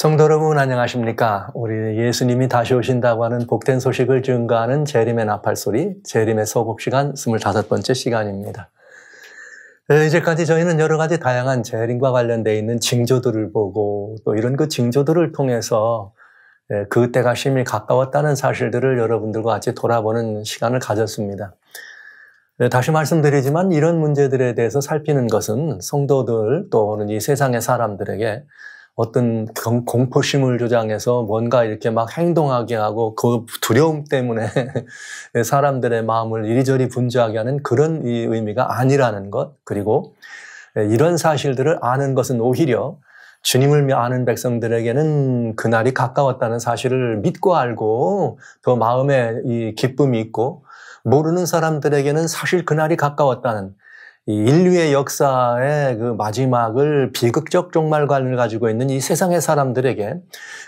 성도 여러분 안녕하십니까? 우리 예수님이 다시 오신다고 하는 복된 소식을 증거하는 재림의 나팔소리, 재림의 서곡시간 25번째 시간입니다. 이제까지 저희는 여러 가지 다양한 재림과 관련되어 있는 징조들을 보고 또 이런 그 징조들을 통해서 그 때가 심히 가까웠다는 사실들을 여러분들과 같이 돌아보는 시간을 가졌습니다. 다시 말씀드리지만 이런 문제들에 대해서 살피는 것은 성도들 또는 이 세상의 사람들에게 어떤 공포심을 조장해서 뭔가 이렇게 막 행동하게 하고 그 두려움 때문에 사람들의 마음을 이리저리 분주하게 하는 그런 이 의미가 아니라는 것, 그리고 이런 사실들을 아는 것은 오히려 주님을 아는 백성들에게는 그날이 가까웠다는 사실을 믿고 알고 더 마음에 이 기쁨이 있고, 모르는 사람들에게는 사실 그날이 가까웠다는 이 인류의 역사의 그 마지막을 비극적 종말관을 가지고 있는 이 세상의 사람들에게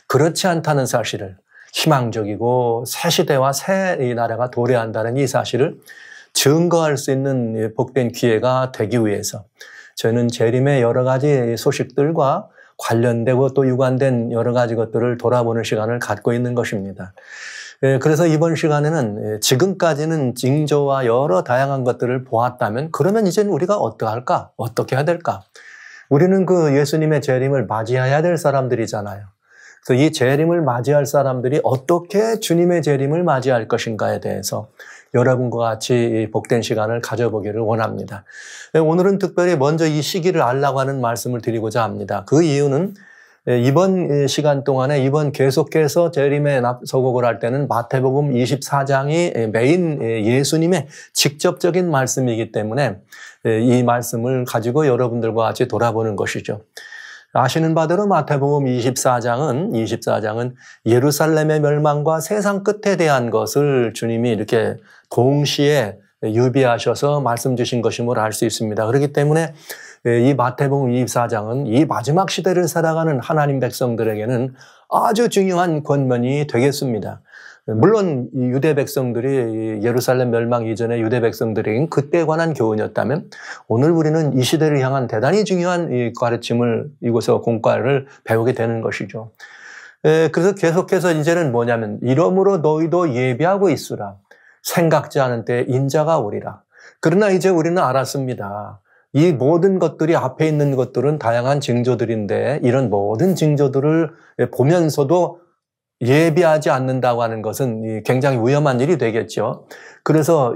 그렇지 않다는 사실을, 희망적이고 새 시대와 새 이 나라가 도래한다는 이 사실을 증거할 수 있는 복된 기회가 되기 위해서 저는 재림의 여러 가지 소식들과 관련되고 또 유관된 여러 가지 것들을 돌아보는 시간을 갖고 있는 것입니다. 그래서 이번 시간에는 지금까지는 징조와 여러 다양한 것들을 보았다면 그러면 이제는 우리가 어떡할까? 어떻게 해야 될까? 우리는 그 예수님의 재림을 맞이해야 될 사람들이잖아요. 그래서 이 재림을 맞이할 사람들이 어떻게 주님의 재림을 맞이할 것인가에 대해서 여러분과 같이 복된 시간을 가져보기를 원합니다. 오늘은 특별히 먼저 이 시기를 알라고 하는 말씀을 드리고자 합니다. 그 이유는 이번 시간 동안에 이번 계속해서 재림의 서곡을 할 때는 마태복음 24장이 메인 예수님의 직접적인 말씀이기 때문에 이 말씀을 가지고 여러분들과 같이 돌아보는 것이죠. 아시는 바대로 마태복음 24장은 예루살렘의 멸망과 세상 끝에 대한 것을 주님이 이렇게 동시에 유비하셔서 말씀 주신 것임을 알 수 있습니다. 그렇기 때문에 이 마태복음 24장은 이 마지막 시대를 살아가는 하나님 백성들에게는 아주 중요한 권면이 되겠습니다. 물론 유대 백성들이 예루살렘 멸망 이전의 유대 백성들에게는 그때에 관한 교훈이었다면 오늘 우리는 이 시대를 향한 대단히 중요한 이 가르침을 이곳에서 공과를 배우게 되는 것이죠. 그래서 계속해서 이제는 뭐냐면 이러므로 너희도 예비하고 있으라. 생각지 않은 때에 인자가 오리라. 그러나 이제 우리는 알았습니다. 이 모든 것들이 앞에 있는 것들은 다양한 징조들인데 이런 모든 징조들을 보면서도 예비하지 않는다고 하는 것은 굉장히 위험한 일이 되겠죠. 그래서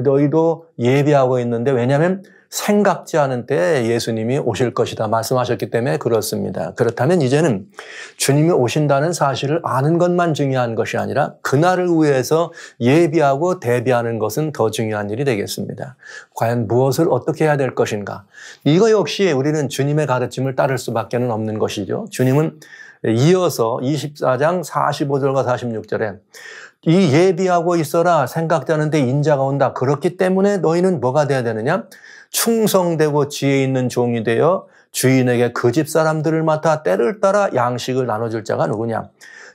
너희도 예비하고 있는데 왜냐하면 생각지 않은 때에 예수님이 오실 것이다 말씀하셨기 때문에 그렇습니다. 그렇다면 이제는 주님이 오신다는 사실을 아는 것만 중요한 것이 아니라 그날을 위해서 예비하고 대비하는 것은 더 중요한 일이 되겠습니다. 과연 무엇을 어떻게 해야 될 것인가? 이거 역시 우리는 주님의 가르침을 따를 수밖에 없는 것이죠. 주님은 이어서 24장 45절과 46절에 이 예비하고 있어라 생각지 않은 때 인자가 온다. 그렇기 때문에 너희는 뭐가 돼야 되느냐? 충성되고 지혜 있는 종이 되어 주인에게 그 집 사람들을 맡아 때를 따라 양식을 나눠줄 자가 누구냐?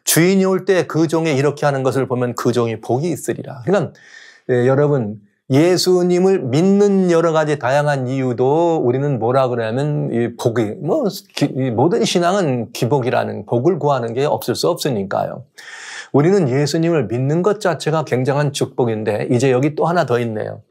주인이 올 때 그 종이 이렇게 하는 것을 보면 그 종이 복이 있으리라. 그러니까 여러분 예수님을 믿는 여러 가지 다양한 이유도 우리는 뭐라 그러냐면 이 복이 모든 신앙은 기복이라는 복을 구하는 게 없을 수 없으니까요. 우리는 예수님을 믿는 것 자체가 굉장한 축복인데 이제 여기 또 하나 더 있네요.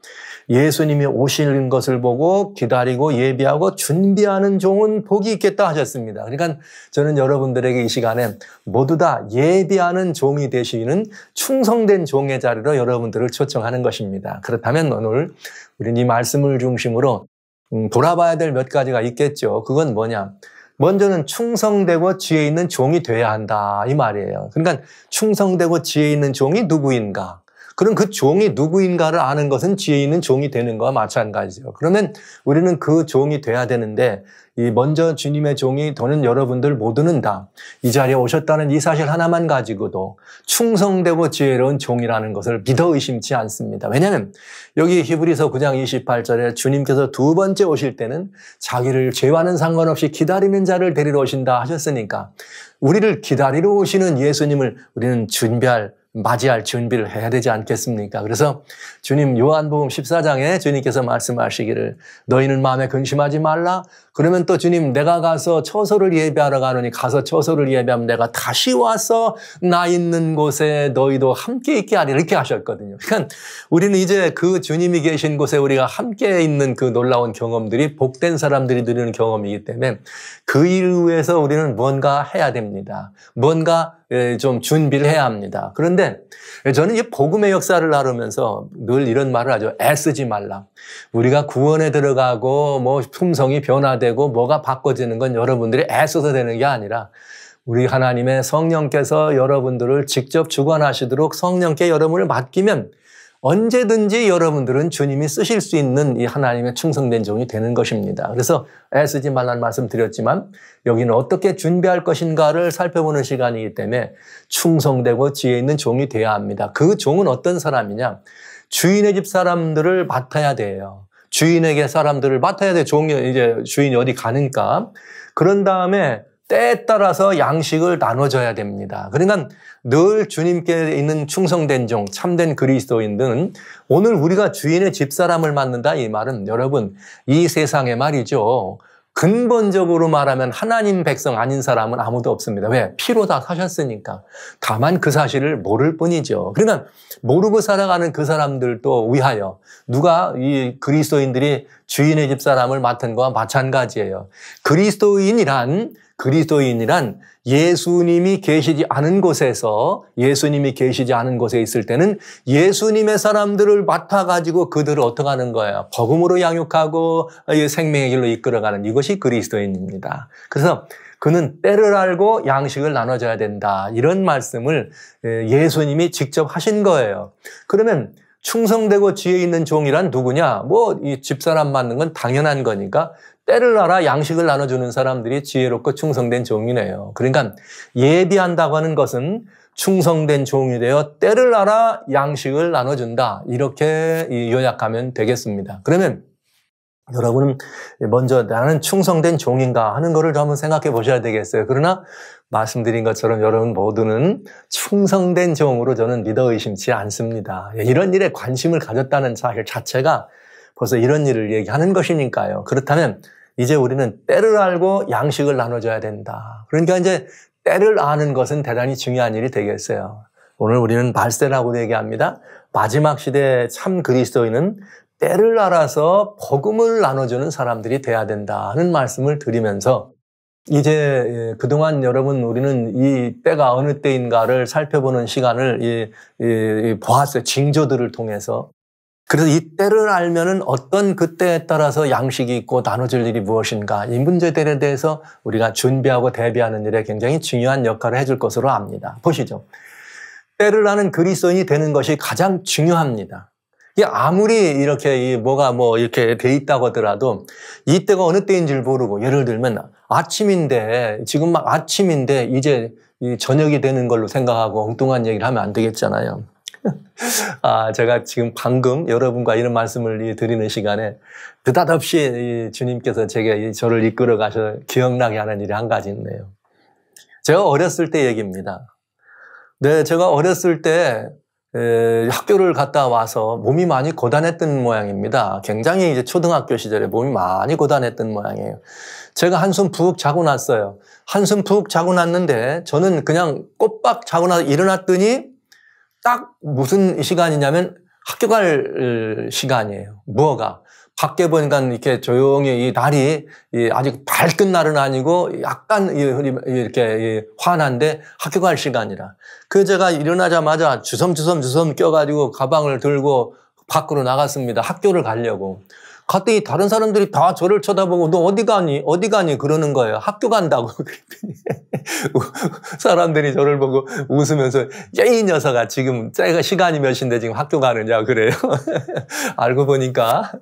예수님이 오시는 것을 보고 기다리고 예비하고 준비하는 종은 복이 있겠다 하셨습니다. 그러니까 저는 여러분들에게 이 시간에 모두 다 예비하는 종이 되시는 충성된 종의 자리로 여러분들을 초청하는 것입니다. 그렇다면 오늘 우리는 이 말씀을 중심으로 돌아봐야 될 몇 가지가 있겠죠. 그건 뭐냐? 먼저는 충성되고 지혜 있는 종이 돼야 한다 이 말이에요. 그러니까 충성되고 지혜 있는 종이 누구인가? 그럼 그 종이 누구인가를 아는 것은 지혜 있는 종이 되는 것과 마찬가지죠. 그러면 우리는 그 종이 돼야 되는데 먼저 주님의 종이 더는 여러분들 모두는 다 이 자리에 오셨다는 이 사실 하나만 가지고도 충성되고 지혜로운 종이라는 것을 믿어 의심치 않습니다. 왜냐하면 여기 히브리서 9장 28절에 주님께서 두 번째 오실 때는 자기를 죄와는 상관없이 기다리는 자를 데리러 오신다 하셨으니까 우리를 기다리러 오시는 예수님을 우리는 준비할 맞이할 준비를 해야 되지 않겠습니까? 그래서 주님 요한복음 14장에 주님께서 말씀하시기를 너희는 마음에 근심하지 말라. 그러면 또 주님 내가 가서 처소를 예배하러 가노니 가서 처소를 예배하면 내가 다시 와서 나 있는 곳에 너희도 함께 있게 하리라 이렇게 하셨거든요. 그러니까 우리는 이제 그 주님이 계신 곳에 우리가 함께 있는 그 놀라운 경험들이 복된 사람들이 누리는 경험이기 때문에 그 일을 위해서 우리는 뭔가 해야 됩니다. 뭔가 좀 준비를 해야 합니다. 그런데 저는 이 복음의 역사를 나누면서 늘 이런 말을 하죠. 애쓰지 말라. 우리가 구원에 들어가고 뭐 품성이 변화되고 뭐가 바꿔지는 건 여러분들이 애써서 되는 게 아니라 우리 하나님의 성령께서 여러분들을 직접 주관하시도록 성령께 여러분을 맡기면 언제든지 여러분들은 주님이 쓰실 수 있는 이 하나님의 충성된 종이 되는 것입니다. 그래서 애쓰지 말라는 말씀 드렸지만 여기는 어떻게 준비할 것인가를 살펴보는 시간이기 때문에 충성되고 지혜 있는 종이 되어야 합니다. 그 종은 어떤 사람이냐? 주인의 집 사람들을 맡아야 돼요. 주인에게 사람들을 맡아야 돼. 종이 이제 주인이 어디 가니까. 그런 다음에 때에 따라서 양식을 나눠줘야 됩니다. 그러니까 늘 주님께 있는 충성된 종, 참된 그리스도인들은 오늘 우리가 주인의 집사람을 맡는다 이 말은 여러분 이 세상에 말이죠. 근본적으로 말하면 하나님 백성 아닌 사람은 아무도 없습니다. 왜? 피로 다 사셨으니까. 다만 그 사실을 모를 뿐이죠. 그러니까 모르고 살아가는 그 사람들도 위하여 누가 이 그리스도인들이 주인의 집사람을 맡은 거와 마찬가지예요. 그리스도인이란 예수님이 계시지 않은 곳에서 예수님이 계시지 않은 곳에 있을 때는 예수님의 사람들을 맡아가지고 그들을 어떻게 하는 거예요? 복음으로 양육하고 생명의 길로 이끌어가는 이것이 그리스도인입니다. 그래서 그는 때를 알고 양식을 나눠줘야 된다. 이런 말씀을 예수님이 직접 하신 거예요. 그러면 충성되고 지혜 있는 종이란 누구냐? 이 집사람 맡는 건 당연한 거니까 때를 알아 양식을 나눠주는 사람들이 지혜롭고 충성된 종이네요. 그러니까 예비한다고 하는 것은 충성된 종이 되어 때를 알아 양식을 나눠준다. 이렇게 요약하면 되겠습니다. 그러면 여러분은 먼저 나는 충성된 종인가 하는 것을 한번 생각해 보셔야 되겠어요. 그러나 말씀드린 것처럼 여러분 모두는 충성된 종으로 저는 믿어 의심치 않습니다. 이런 일에 관심을 가졌다는 사실 자체가 벌써 이런 일을 얘기하는 것이니까요. 그렇다면 이제 우리는 때를 알고 양식을 나눠줘야 된다. 그러니까 이제 때를 아는 것은 대단히 중요한 일이 되겠어요. 오늘 우리는 말세라고 얘기합니다. 마지막 시대의 참 그리스도인은 때를 알아서 복음을 나눠주는 사람들이 돼야 된다는 말씀을 드리면서 이제 그동안 여러분 우리는 이 때가 어느 때인가를 살펴보는 시간을 보았어요. 징조들을 통해서. 그래서 이 때를 알면은 어떤 그 때에 따라서 양식이 있고 나눠질 일이 무엇인가 이 문제들에 대해서 우리가 준비하고 대비하는 일에 굉장히 중요한 역할을 해줄 것으로 압니다. 보시죠. 때를 아는 그리스도인이 되는 것이 가장 중요합니다. 이게 아무리 이렇게 뭐가 이렇게 돼 있다고 하더라도 이 때가 어느 때인지를 모르고 예를 들면 아침인데 지금 막 아침인데 이제 저녁이 되는 걸로 생각하고 엉뚱한 얘기를 하면 안 되겠잖아요. 제가 지금 방금 여러분과 이런 말씀을 드리는 시간에 느닷없이 주님께서 제게 저를 이끌어 가셔 기억나게 하는 일이 한 가지 있네요. 제가 어렸을 때 얘기입니다. 네, 제가 어렸을 때 학교를 갔다 와서 몸이 많이 고단했던 모양입니다. 굉장히 이제 초등학교 시절에 몸이 많이 고단했던 모양이에요. 제가 한숨 푹 자고 났어요. 한숨 푹 자고 났는데 저는 그냥 꼬박 자고 나서 일어났더니 딱 무슨 시간이냐면 학교 갈 시간이에요. 뭐가? 밖에 보니까 이렇게 조용히 이 날이 아직 밝은 날은 아니고 약간 이렇게 환한데 학교 갈 시간이라. 제가 일어나자마자 주섬주섬 껴가지고 가방을 들고 밖으로 나갔습니다. 학교를 가려고. 갔더니 다른 사람들이 다 저를 쳐다보고 너 어디 가니? 어디 가니? 그러는 거예요. 학교 간다고. 그랬더니 사람들이 저를 보고 웃으면서 야, 이 녀석아 지금 시간이 몇 시인데 지금 학교 가느냐 그래요. 알고 보니까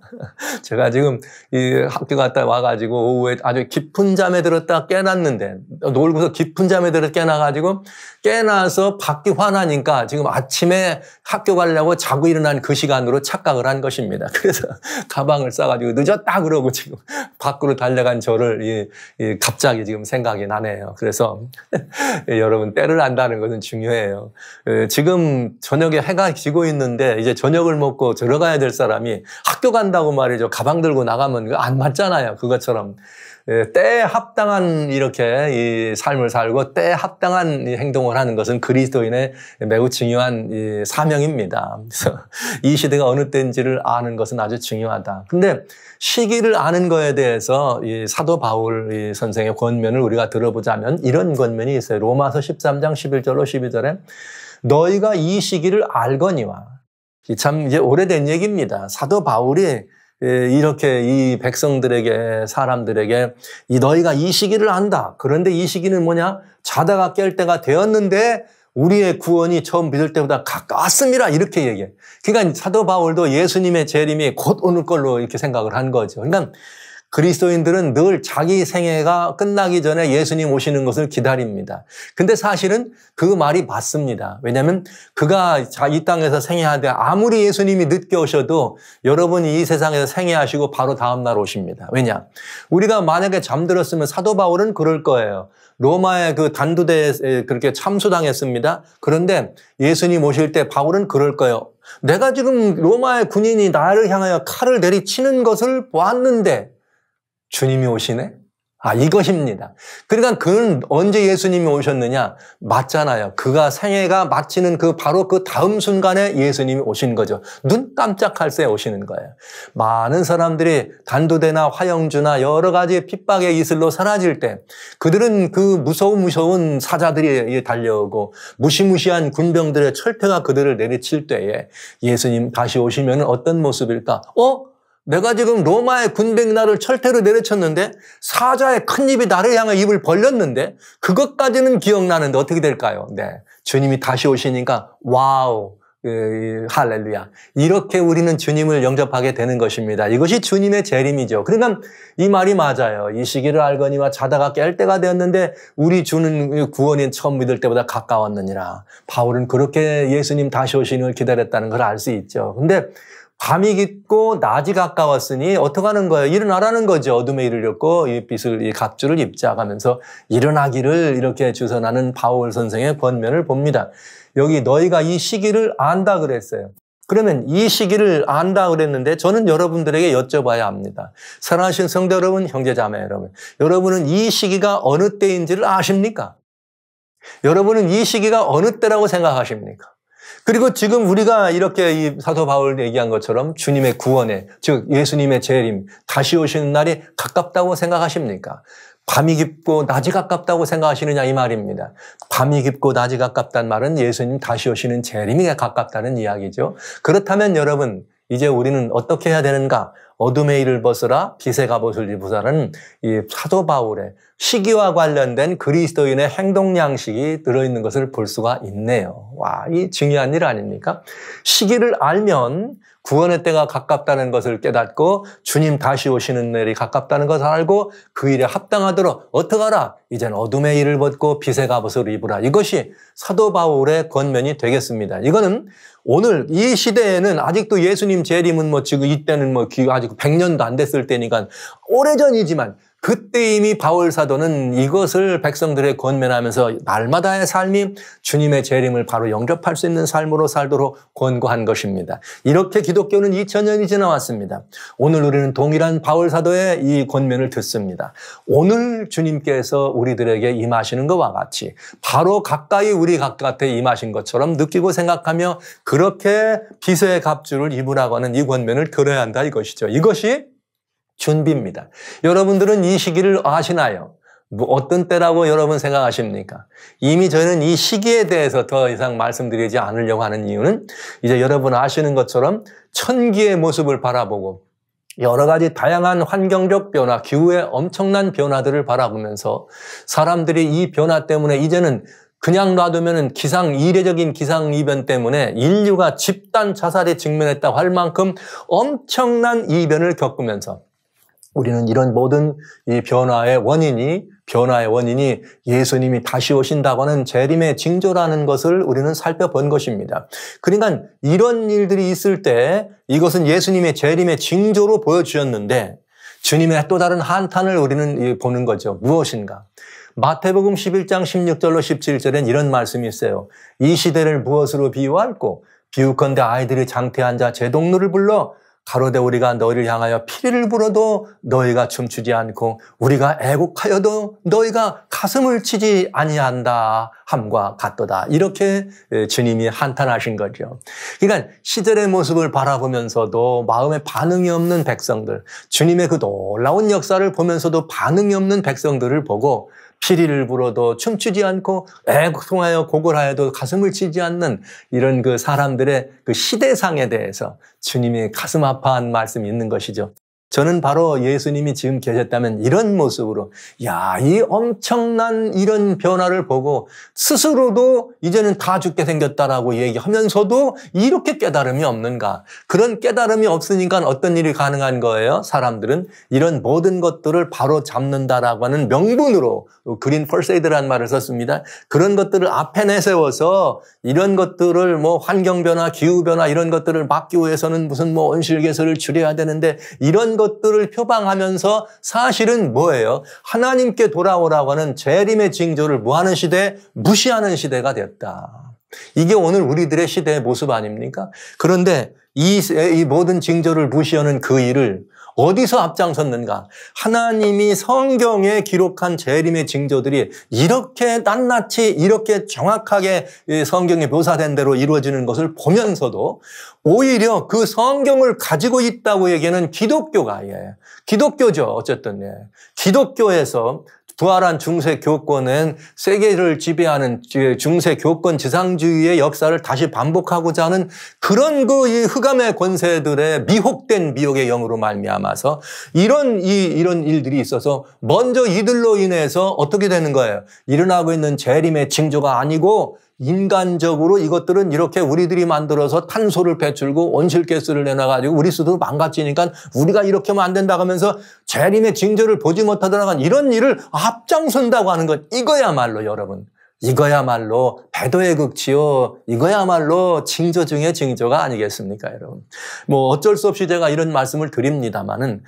제가 지금 이 학교 갔다 와가지고 오후에 아주 깊은 잠에 들었다 깨났는데 놀고서 깊은 잠에 들어 깨나가지고 깨나서 밖이 환하니까 지금 아침에 학교 가려고 자고 일어난 그 시간으로 착각을 한 것입니다. 그래서 가방을 싸가지고 늦었다 그러고 지금 밖으로 달려간 저를 갑자기 지금 생각이 나네요. 그래서 여러분 때를 안다는 것은 중요해요. 지금 저녁에 해가 지고 있는데 이제 저녁을 먹고 들어가야 될 사람이 학교 간다고 말이죠. 가방 들고 나가면 안 맞잖아요. 그것처럼. 때에 합당한 이렇게 이 삶을 살고 때에 합당한 이 행동을 하는 것은 그리스도인의 매우 중요한 이 사명입니다. 그래서 이 시대가 어느 때인지를 아는 것은 아주 중요하다. 근데 시기를 아는 거에 대해서 이 사도 바울 이 선생의 권면을 우리가 들어보자면 이런 권면이 있어요. 로마서 13장 11절로 12절에 너희가 이 시기를 알거니와. 참 이제 오래된 얘기입니다. 사도 바울이 이렇게 이 백성들에게 사람들에게 너희가 이 시기를 안다. 그런데 이 시기는 뭐냐? 자다가 깰 때가 되었는데 우리의 구원이 처음 믿을 때보다 가까웠습니다. 이렇게 얘기해. 그러니까 사도 바울도 예수님의 재림이 곧 오는 걸로 이렇게 생각을 한 거죠. 그러니까 그리스도인들은 늘 자기 생애가 끝나기 전에 예수님 오시는 것을 기다립니다. 근데 사실은 그 말이 맞습니다. 왜냐하면 그가 이 땅에서 생애하되 아무리 예수님이 늦게 오셔도 여러분이 이 세상에서 생애하시고 바로 다음 날 오십니다. 왜냐? 우리가 만약에 잠들었으면 사도 바울은 그럴 거예요. 로마의 그 단두대에 그렇게 참수당했습니다. 그런데 예수님 오실 때 바울은 그럴 거예요. 내가 지금 로마의 군인이 나를 향하여 칼을 내리치는 것을 보았는데 주님이 오시네? 이것입니다. 그러니까 그는 언제 예수님이 오셨느냐? 맞잖아요. 그가 생애가 마치는 바로 그 다음 순간에 예수님이 오신 거죠. 눈 깜짝할 새 오시는 거예요. 많은 사람들이 단두대나 화영주나 여러 가지 핍박의 이슬로 사라질 때 그들은 그 무서운 사자들이 달려오고 무시무시한 군병들의 철퇴가 그들을 내리칠 때에 예수님 다시 오시면 어떤 모습일까? 내가 지금 로마의 군병이 나를 철퇴로 내려쳤는데 사자의 큰 입이 나를 향해 입을 벌렸는데 그것까지는 기억나는데 어떻게 될까요? 네, 주님이 다시 오시니까 와우, 할렐루야. 이렇게 우리는 주님을 영접하게 되는 것입니다. 이것이 주님의 재림이죠. 그러니까 이 말이 맞아요. 이 시기를 알거니와 자다가 깰 때가 되었는데 우리 주는 구원인 처음 믿을 때보다 가까웠느니라. 바울은 그렇게 예수님 다시 오시는 걸 기다렸다는 걸 알 수 있죠. 근데 밤이 깊고 낮이 가까웠으니 어떡하는 거예요? 일어나라는 거죠. 어둠에 이르렀고 이 갑주를 입자 하면서 일어나기를 이렇게 주선하는 바울 선생의 권면을 봅니다. 여기 너희가 이 시기를 안다 그랬어요. 그러면 이 시기를 안다 그랬는데 저는 여러분들에게 여쭤봐야 합니다. 사랑하신 성도 여러분, 형제자매 여러분. 여러분은 이 시기가 어느 때인지를 아십니까? 여러분은 이 시기가 어느 때라고 생각하십니까? 그리고 지금 우리가 이렇게 이 사도 바울 얘기한 것처럼 주님의 구원에, 즉 예수님의 재림, 다시 오시는 날이 가깝다고 생각하십니까? 밤이 깊고 낮이 가깝다고 생각하시느냐 이 말입니다. 밤이 깊고 낮이 가깝다는 말은 예수님 다시 오시는 재림이 가깝다는 이야기죠. 그렇다면 여러분, 이제 우리는 어떻게 해야 되는가? 어둠의 일을 벗으라 빛의 갑옷을 입으라는 이 사도 바울의 시기와 관련된 그리스도인의 행동 양식이 들어있는 것을 볼 수가 있네요. 와, 이 중요한 일 아닙니까? 시기를 알면 구원의 때가 가깝다는 것을 깨닫고 주님 다시 오시는 날이 가깝다는 것을 알고 그 일에 합당하도록 어떡하라? 이제는 어둠의 일을 벗고 빛의 갑옷을 입으라. 이것이 사도 바울의 권면이 되겠습니다. 이거는 오늘 이 시대에는 아직도 예수님 재림은 지금 이때는 아직 100년도 안 됐을 때니까 오래전이지만 그때 이미 바울 사도는 이것을 백성들에 권면하면서 날마다의 삶이 주님의 재림을 바로 영접할 수 있는 삶으로 살도록 권고한 것입니다. 이렇게 기독교는 2000년이 지나왔습니다. 오늘 우리는 동일한 바울 사도의 이 권면을 듣습니다. 오늘 주님께서 우리들에게 임하시는 것과 같이 바로 가까이 우리 가까이 임하신 것처럼 느끼고 생각하며 그렇게 빛의 갑주를 입으라고 하는 이 권면을 들어야 한다 이것이죠. 이것이 준비입니다. 여러분들은 이 시기를 아시나요? 어떤 때라고 여러분 생각하십니까? 이미 저는 이 시기에 대해서 더 이상 말씀드리지 않으려고 하는 이유는 이제 여러분 아시는 것처럼 천기의 모습을 바라보고 여러 가지 다양한 환경적 변화, 기후의 엄청난 변화들을 바라보면서 사람들이 이 변화 때문에 이제는 그냥 놔두면 이례적인 기상이변 때문에 인류가 집단 자살에 직면했다고 할 만큼 엄청난 이변을 겪으면서 우리는 이런 모든 이 변화의 원인이 예수님이 다시 오신다고 하는 재림의 징조라는 것을 우리는 살펴본 것입니다. 그러니까 이런 일들이 있을 때 이것은 예수님의 재림의 징조로 보여주셨는데 주님의 또 다른 한탄을 우리는 보는 거죠. 무엇인가? 마태복음 11장 16절로 17절엔 이런 말씀이 있어요. 이 시대를 무엇으로 비유할꼬? 비유컨대 아이들이 장태한 자 제 동료를 불러 가로되 우리가 너희를 향하여 피리를 불어도 너희가 춤추지 않고 우리가 애곡하여도 너희가 가슴을 치지 아니한다 함과 같도다. 이렇게 주님이 한탄하신 거죠. 그러니까 시절의 모습을 바라보면서도 마음에 반응이 없는 백성들, 주님의 그 놀라운 역사를 보면서도 반응이 없는 백성들을 보고 피리를 불어도 춤추지 않고 애통하여 고걸하여도 가슴을 치지 않는 이런 그 사람들의 그 시대상에 대해서 주님이 가슴 아파한 말씀이 있는 것이죠. 저는 바로 예수님이 지금 계셨다면 이런 모습으로 이 엄청난 이런 변화를 보고 스스로도 이제는 다 죽게 생겼다라고 얘기하면서도 이렇게 깨달음이 없는가. 그런 깨달음이 없으니까 어떤 일이 가능한 거예요? 사람들은 이런 모든 것들을 바로 잡는다라고 하는 명분으로 그린 퍼세이드라는 말을 썼습니다. 그런 것들을 앞에 내세워서 이런 것들을 뭐 환경변화, 기후변화 이런 것들을 막기 위해서는 무슨 뭐 온실개수를 줄여야 되는데 이런 것들을 표방하면서 사실은 뭐예요? 하나님께 돌아오라고 하는 재림의 징조를 뭐하는 시대? 무시하는 시대가 됐다. 이게 오늘 우리들의 시대의 모습 아닙니까? 그런데 이 모든 징조를 무시하는 그 일을 어디서 앞장섰는가? 하나님이 성경에 기록한 재림의 징조들이 이렇게 낱낱이 이렇게 정확하게 성경에 묘사된 대로 이루어지는 것을 보면서도 오히려 그 성경을 가지고 있다고 얘기하는 기독교가 기독교죠. 어쨌든 기독교에서 부활한 중세 교권은 세계를 지배하는 중세 교권 지상주의의 역사를 다시 반복하고자 하는 그런 그 흑암의 권세들의 미혹된 미혹의 영으로 말미암아서 이런 일들이 있어서 먼저 이들로 인해서 어떻게 되는 거예요? 일어나고 있는 재림의 징조가 아니고 인간적으로 이것들은 이렇게 우리들이 만들어서 탄소를 배출고 온실가스를 내놔가지고 우리 수도 망가지니까 우리가 이렇게 하면 안 된다고 하면서 재림의 징조를 보지 못하더라도 이런 일을 앞장선다고 하는 것, 이거야말로 여러분, 이거야말로 배도의 극치요. 이거야말로 징조 중에 징조가 아니겠습니까, 여러분? 뭐 어쩔 수 없이 제가 이런 말씀을 드립니다만은,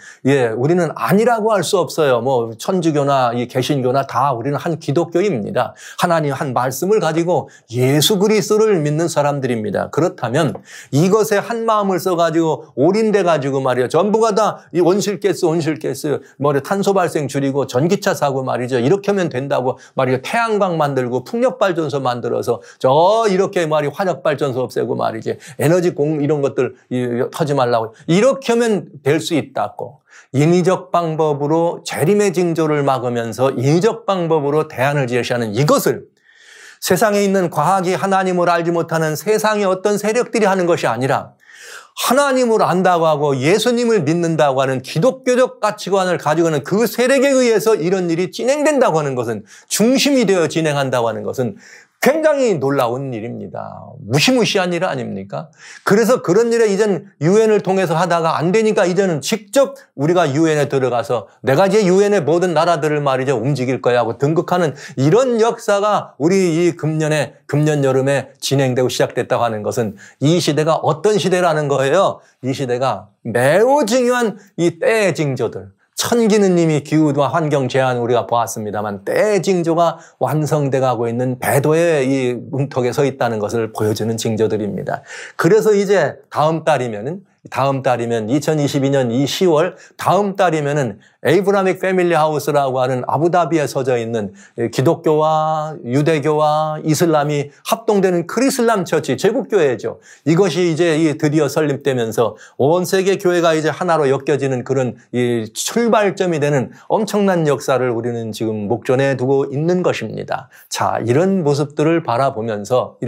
우리는 아니라고 할 수 없어요. 뭐 천주교나 이 개신교나 다 우리는 한 기독교입니다. 하나님 한 말씀을 가지고 예수 그리스도를 믿는 사람들입니다. 그렇다면 이것에 한 마음을 써가지고 올인돼가지고 말이요, 전부가 다 이 온실가스, 뭐 탄소 발생 줄이고 전기차 사고 말이죠. 이렇게 하면 된다고 말이요, 태양광 만들고 풍력발전소 만들어서 이렇게 화력발전소 없애고 말이지 에너지 이런 것들 하지 말라고 이렇게 하면 될 수 있다고 인위적 방법으로 재림의 징조를 막으면서 인위적 방법으로 대안을 제시하는 이것을 세상에 있는 과학이 하나님을 알지 못하는 세상의 어떤 세력들이 하는 것이 아니라 하나님을 안다고 하고 예수님을 믿는다고 하는 기독교적 가치관을 가지고 있는 그 세력에 의해서 이런 일이 진행된다고 하는 것은, 중심이 되어 진행한다고 하는 것은 굉장히 놀라운 일입니다. 무시무시한 일 아닙니까? 그래서 그런 일에 이젠 유엔을 통해서 하다가 안 되니까 이제는 직접 우리가 유엔에 들어가서 내가 이제 유엔의 모든 나라들을 말이죠 움직일 거야 하고 등극하는 이런 역사가 우리 이 금년 여름에 진행되고 시작됐다고 하는 것은 이 시대가 어떤 시대라는 거예요? 이 시대가 매우 중요한 이 때의 징조들, 천기는 이미 기후와 환경 제한을 우리가 보았습니다만 때의 징조가 완성돼가고 있는 배도의 이 문턱에 서 있다는 것을 보여주는 징조들입니다. 그래서 이제 다음 달이면 2022년 이 10월 다음 달이면은 에이브라믹 패밀리 하우스라고 하는 아부다비에 서져 있는 기독교와 유대교와 이슬람이 합동되는 크리슬람 처치, 제국교회죠. 이것이 이제 드디어 설립되면서 온 세계 교회가 이제 하나로 엮여지는 그런 이 출발점이 되는 엄청난 역사를 우리는 지금 목전에 두고 있는 것입니다. 자, 이런 모습들을 바라보면서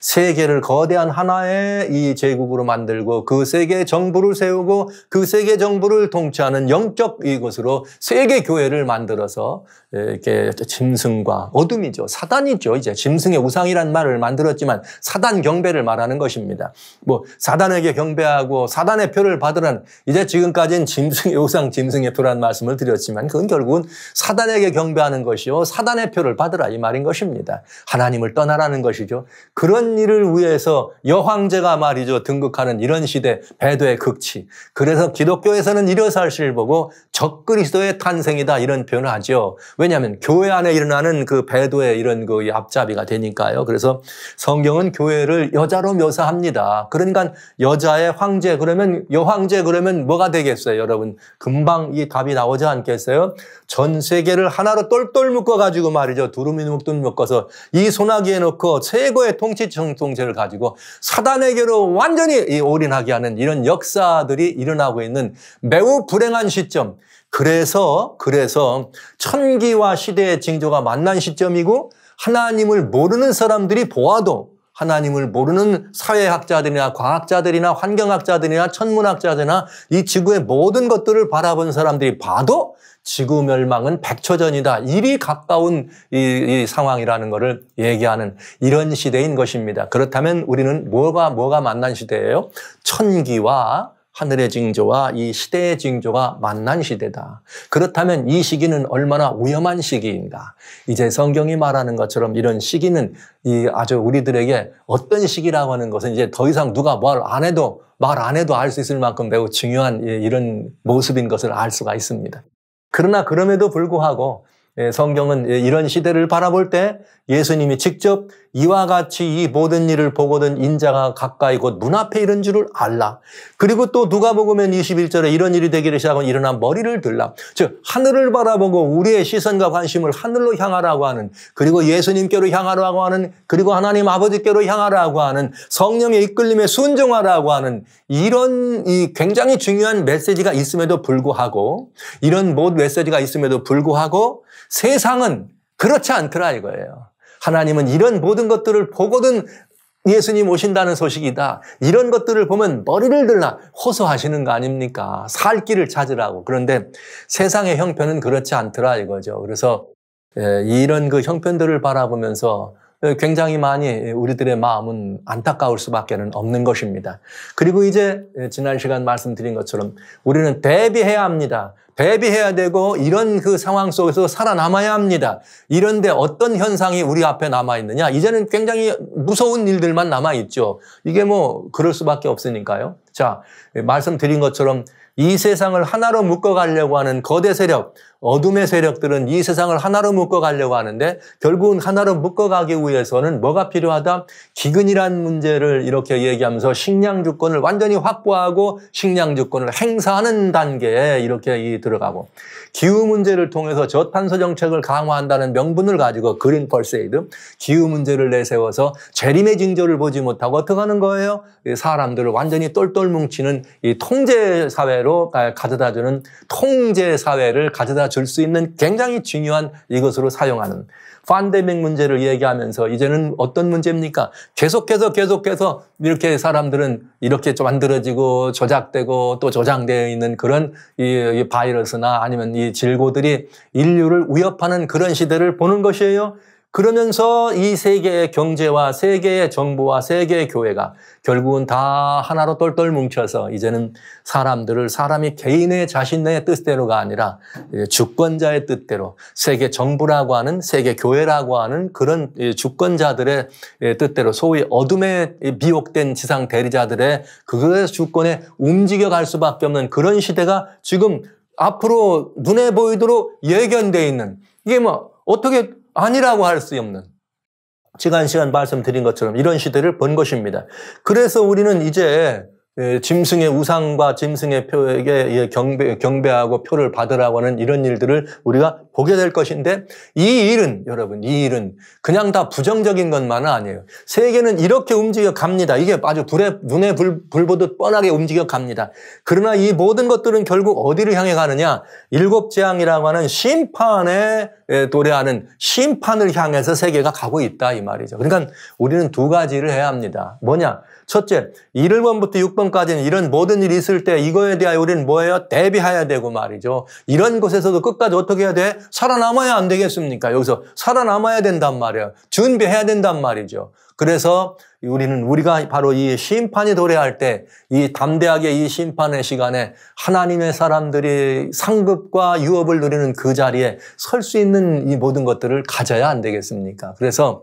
세계를 거대한 하나의 이 제국으로 만들고 그 세계 정부를 세우고 그 세계 정부를 통치하는 영적 이곳으로 세계 교회를 만들어서 이렇게 짐승과 어둠이죠. 사단이죠. 이제 짐승의 우상이란 말을 만들었지만 사단 경배를 말하는 것입니다. 뭐 사단에게 경배하고 사단의 표를 받으라는 이제 지금까지는 짐승의 우상, 짐승의 표라는 말씀을 드렸지만 그건 결국은 사단에게 경배하는 것이요 사단의 표를 받으라 이 말인 것입니다. 하나님을 떠나라는 것이죠. 그런 일을 위해서 여황제가 말이죠. 등극하는 이런 시대 배도의 극치. 그래서 기독교에서는 이런 사실을 보고 적그리스도의 탄생이다 이런 표현을 하죠. 왜냐하면 교회 안에 일어나는 그 배도의 이런 그 앞잡이가 되니까요. 그래서 성경은 교회를 여자로 묘사합니다. 그러니까 여자의 황제 그러면 여황제 그러면 뭐가 되겠어요? 여러분 금방 이 답이 나오지 않겠어요? 전 세계를 하나로 똘똘 묶어가지고 말이죠. 두루미 묶어서 이 소나기에 넣고 최고의 통치를 가지고 사단에게로 완전히 올인하게 하는 이런 역사들이 일어나고 있는 매우 불행한 시점. 그래서 천기와 시대의 징조가 만난 시점이고 하나님을 모르는 사람들이 보아도 하나님을 모르는 사회학자들이나 과학자들이나 환경학자들이나 천문학자들이나 이 지구의 모든 것들을 바라본 사람들이 봐도 지구 멸망은 100초 전이다. 이리 가까운 이 상황이라는 것을 얘기하는 이런 시대인 것입니다. 그렇다면 우리는 뭐가 만난 시대예요? 천기와 하늘의 징조와 이 시대의 징조가 만난 시대다. 그렇다면 이 시기는 얼마나 위험한 시기인가? 이제 성경이 말하는 것처럼 이런 시기는 아주 우리들에게 어떤 시기라고 하는 것은 이제 더 이상 누가 말 안 해도 알 수 있을 만큼 매우 중요한 이런 모습인 것을 알 수가 있습니다. 그러나 그럼에도 불구하고 성경은 이런 시대를 바라볼 때 예수님이 직접 이와 같이 이 모든 일을 보거든 인자가 가까이 곧 문 앞에 이른 줄을 알라. 그리고 또 누가복음은 21절에 이런 일이 되기를 시작하면 일어나 머리를 들라. 즉 하늘을 바라보고 우리의 시선과 관심을 하늘로 향하라고 하는 그리고 예수님께로 향하라고 하는 그리고 하나님 아버지께로 향하라고 하는 성령의 이끌림에 순종하라고 하는 이런 이 굉장히 중요한 메시지가 있음에도 불구하고 이런 모든 메시지가 있음에도 불구하고 세상은 그렇지 않더라 이거예요. 하나님은 이런 모든 것들을 보거든 예수님 오신다는 소식이다. 이런 것들을 보면 머리를 들라 호소하시는 거 아닙니까? 살 길을 찾으라고. 그런데 세상의 형편은 그렇지 않더라 이거죠. 그래서 이런 그 형편들을 바라보면서 굉장히 많이 우리들의 마음은 안타까울 수밖에 없는 것입니다. 그리고 이제 지난 시간 말씀드린 것처럼 우리는 대비해야 합니다. 대비해야 되고 이런 그 상황 속에서 살아남아야 합니다. 이런데 어떤 현상이 우리 앞에 남아있느냐? 이제는 굉장히 무서운 일들만 남아있죠. 이게 뭐 그럴 수밖에 없으니까요. 자, 말씀드린 것처럼 이 세상을 하나로 묶어가려고 하는 거대 세력, 어둠의 세력들은 이 세상을 하나로 묶어가려고 하는데 결국은 하나로 묶어가기 위해서는 뭐가 필요하다? 기근이라는 문제를 이렇게 얘기하면서 식량 주권을 완전히 확보하고 식량 주권을 행사하는 단계에 이렇게 들어가고 기후 문제를 통해서 저탄소 정책을 강화한다는 명분을 가지고 그린 펄세이드, 기후 문제를 내세워서 재림의 징조를 보지 못하고 어떻게 하는 거예요? 사람들을 완전히 똘똘 뭉치는 이 통제 사회로 가져다주는 통제 사회를 가져다 줄 수 있는 굉장히 중요한 이것으로 사용하는 팬데믹 문제를 얘기하면서 이제는 어떤 문제입니까? 계속해서 이렇게 사람들은 이렇게 좀 만들어지고 조작되고 또 조장되어 있는 그런 이 바이러스나 아니면 이 질고들이 인류를 위협하는 그런 시대를 보는 것이에요. 그러면서 이 세계의 경제와 세계의 정부와 세계의 교회가 결국은 다 하나로 똘똘 뭉쳐서 이제는 사람이 개인의 자신의 뜻대로가 아니라 주권자의 뜻대로 세계 정부라고 하는 세계 교회라고 하는 그런 주권자들의 뜻대로 소위 어둠에 미혹된 지상 대리자들의 그 주권에 움직여갈 수밖에 없는 그런 시대가 지금 앞으로 눈에 보이도록 예견되어 있는 이게 뭐 어떻게 아니라고 할 수 없는 지난 시간 말씀드린 것처럼 이런 시대를 본 것입니다. 그래서 우리는 이제 짐승의 우상과 짐승의 표에게 경배하고 표를 받으라고 하는 이런 일들을 우리가 보게 될 것인데 이 일은 여러분 이 일은 그냥 다 부정적인 것만은 아니에요. 세계는 이렇게 움직여 갑니다. 이게 아주 눈에 불 보듯 뻔하게 움직여 갑니다. 그러나 이 모든 것들은 결국 어디를 향해 가느냐? 일곱 재앙이라고 하는 심판에 도래하는 심판을 향해서 세계가 가고 있다 이 말이죠. 그러니까 우리는 두 가지를 해야 합니다. 뭐냐? 첫째, 1번부터 6번까지는 이런 모든 일이 있을 때 이거에 대하여 우리는 뭐예요? 대비해야 되고 말이죠. 이런 곳에서도 끝까지 어떻게 해야 돼? 살아남아야 안 되겠습니까? 여기서 살아남아야 된단 말이에요. 준비해야 된단 말이죠. 그래서 우리가 바로 이 심판이 도래할 때 이 담대하게 이 심판의 시간에 하나님의 사람들이 상급과 유업을 누리는 그 자리에 설 수 있는 이 모든 것들을 가져야 안 되겠습니까? 그래서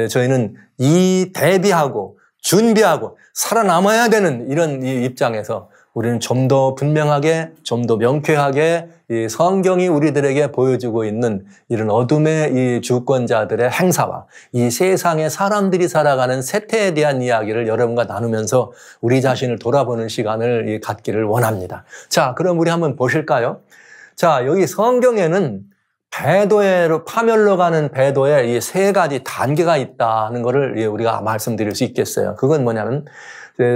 저희는 이 대비하고 준비하고 살아남아야 되는 이런 이 입장에서 우리는 좀 더 분명하게, 좀 더 명쾌하게 이 성경이 우리들에게 보여주고 있는 이런 어둠의 이 주권자들의 행사와 이 세상의 사람들이 살아가는 세태에 대한 이야기를 여러분과 나누면서 우리 자신을 돌아보는 시간을 갖기를 원합니다. 자, 그럼 우리 한번 보실까요? 자, 여기 성경에는 배도로 파멸로 가는 배도에 이 세 가지 단계가 있다는 것을 우리가 말씀드릴 수 있겠어요. 그건 뭐냐면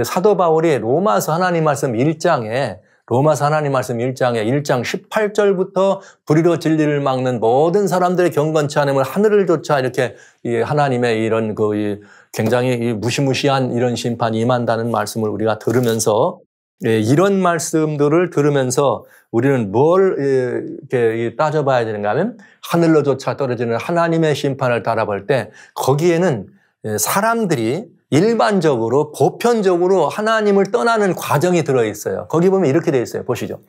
사도 바울이 로마서 하나님 말씀 1장에 1장 18절부터 불의로 진리를 막는 모든 사람들의 경건치 않음을 하늘을 조차 이렇게 하나님의 이런 굉장히 무시무시한 이런 심판이 임한다는 말씀을 우리가 들으면서 이런 말씀들을 들으면서 우리는 뭘 이렇게 따져봐야 되는가 하면 하늘로조차 떨어지는 하나님의 심판을 따라볼 때 거기에는 사람들이 일반적으로 보편적으로 하나님을 떠나는 과정이 들어있어요. 거기 보면 이렇게 되어 있어요. 보시죠.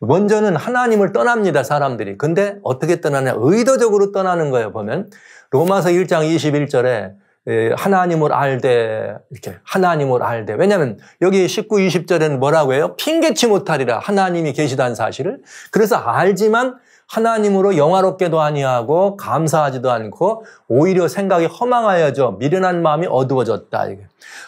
먼저는 하나님을 떠납니다. 사람들이. 근데 어떻게 떠나냐? 의도적으로 떠나는 거예요. 보면 로마서 1장 21절에 하나님을 알되 이렇게 하나님을 알되 왜냐하면 여기 19, 20절에는 뭐라고 해요? 핑계치 못하리라 하나님이 계시다는 사실을. 그래서 알지만 하나님으로 영화롭게도 아니하고 감사하지도 않고 오히려 생각이 허망하여져 미련한 마음이 어두워졌다.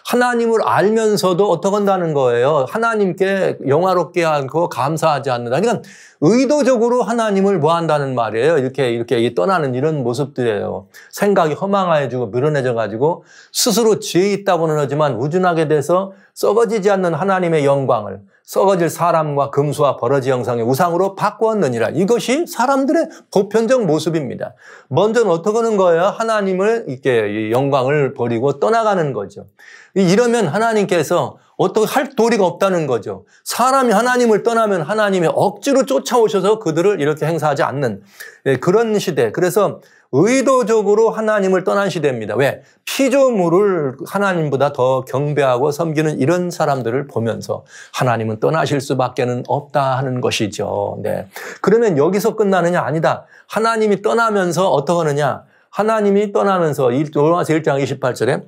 하나님을 알면서도 어떻게 한다는 거예요? 하나님께 영화롭게 하고 감사하지 않는다. 그러니까 의도적으로 하나님을 뭐 한다는 말이에요? 이렇게 떠나는 이런 모습들이에요. 생각이 허망해지고 미련해져 가지고 스스로 지혜 있다고는 하지만 우둔하게 돼서 썩어지지 않는 하나님의 영광을 썩어질 사람과 금수와 버러지 형상의 우상으로 바꾸었느니라. 이것이 사람들의 보편적 모습입니다. 먼저는 어떻게 하는 거예요? 하나님을 이렇게 영광을 버리고 떠나가는 거죠. 이러면 하나님께서 어떻게 할 도리가 없다는 거죠. 사람이 하나님을 떠나면 하나님이 억지로 쫓아오셔서 그들을 이렇게 행사하지 않는 그런 시대. 그래서 의도적으로 하나님을 떠난 시대입니다. 왜? 피조물을 하나님보다 더 경배하고 섬기는 이런 사람들을 보면서 하나님은 떠나실 수밖에는 없다 하는 것이죠. 네. 그러면 여기서 끝나느냐? 아니다. 하나님이 떠나면서 어떻게 하느냐? 하나님이 떠나면서 로마서 1장 28절에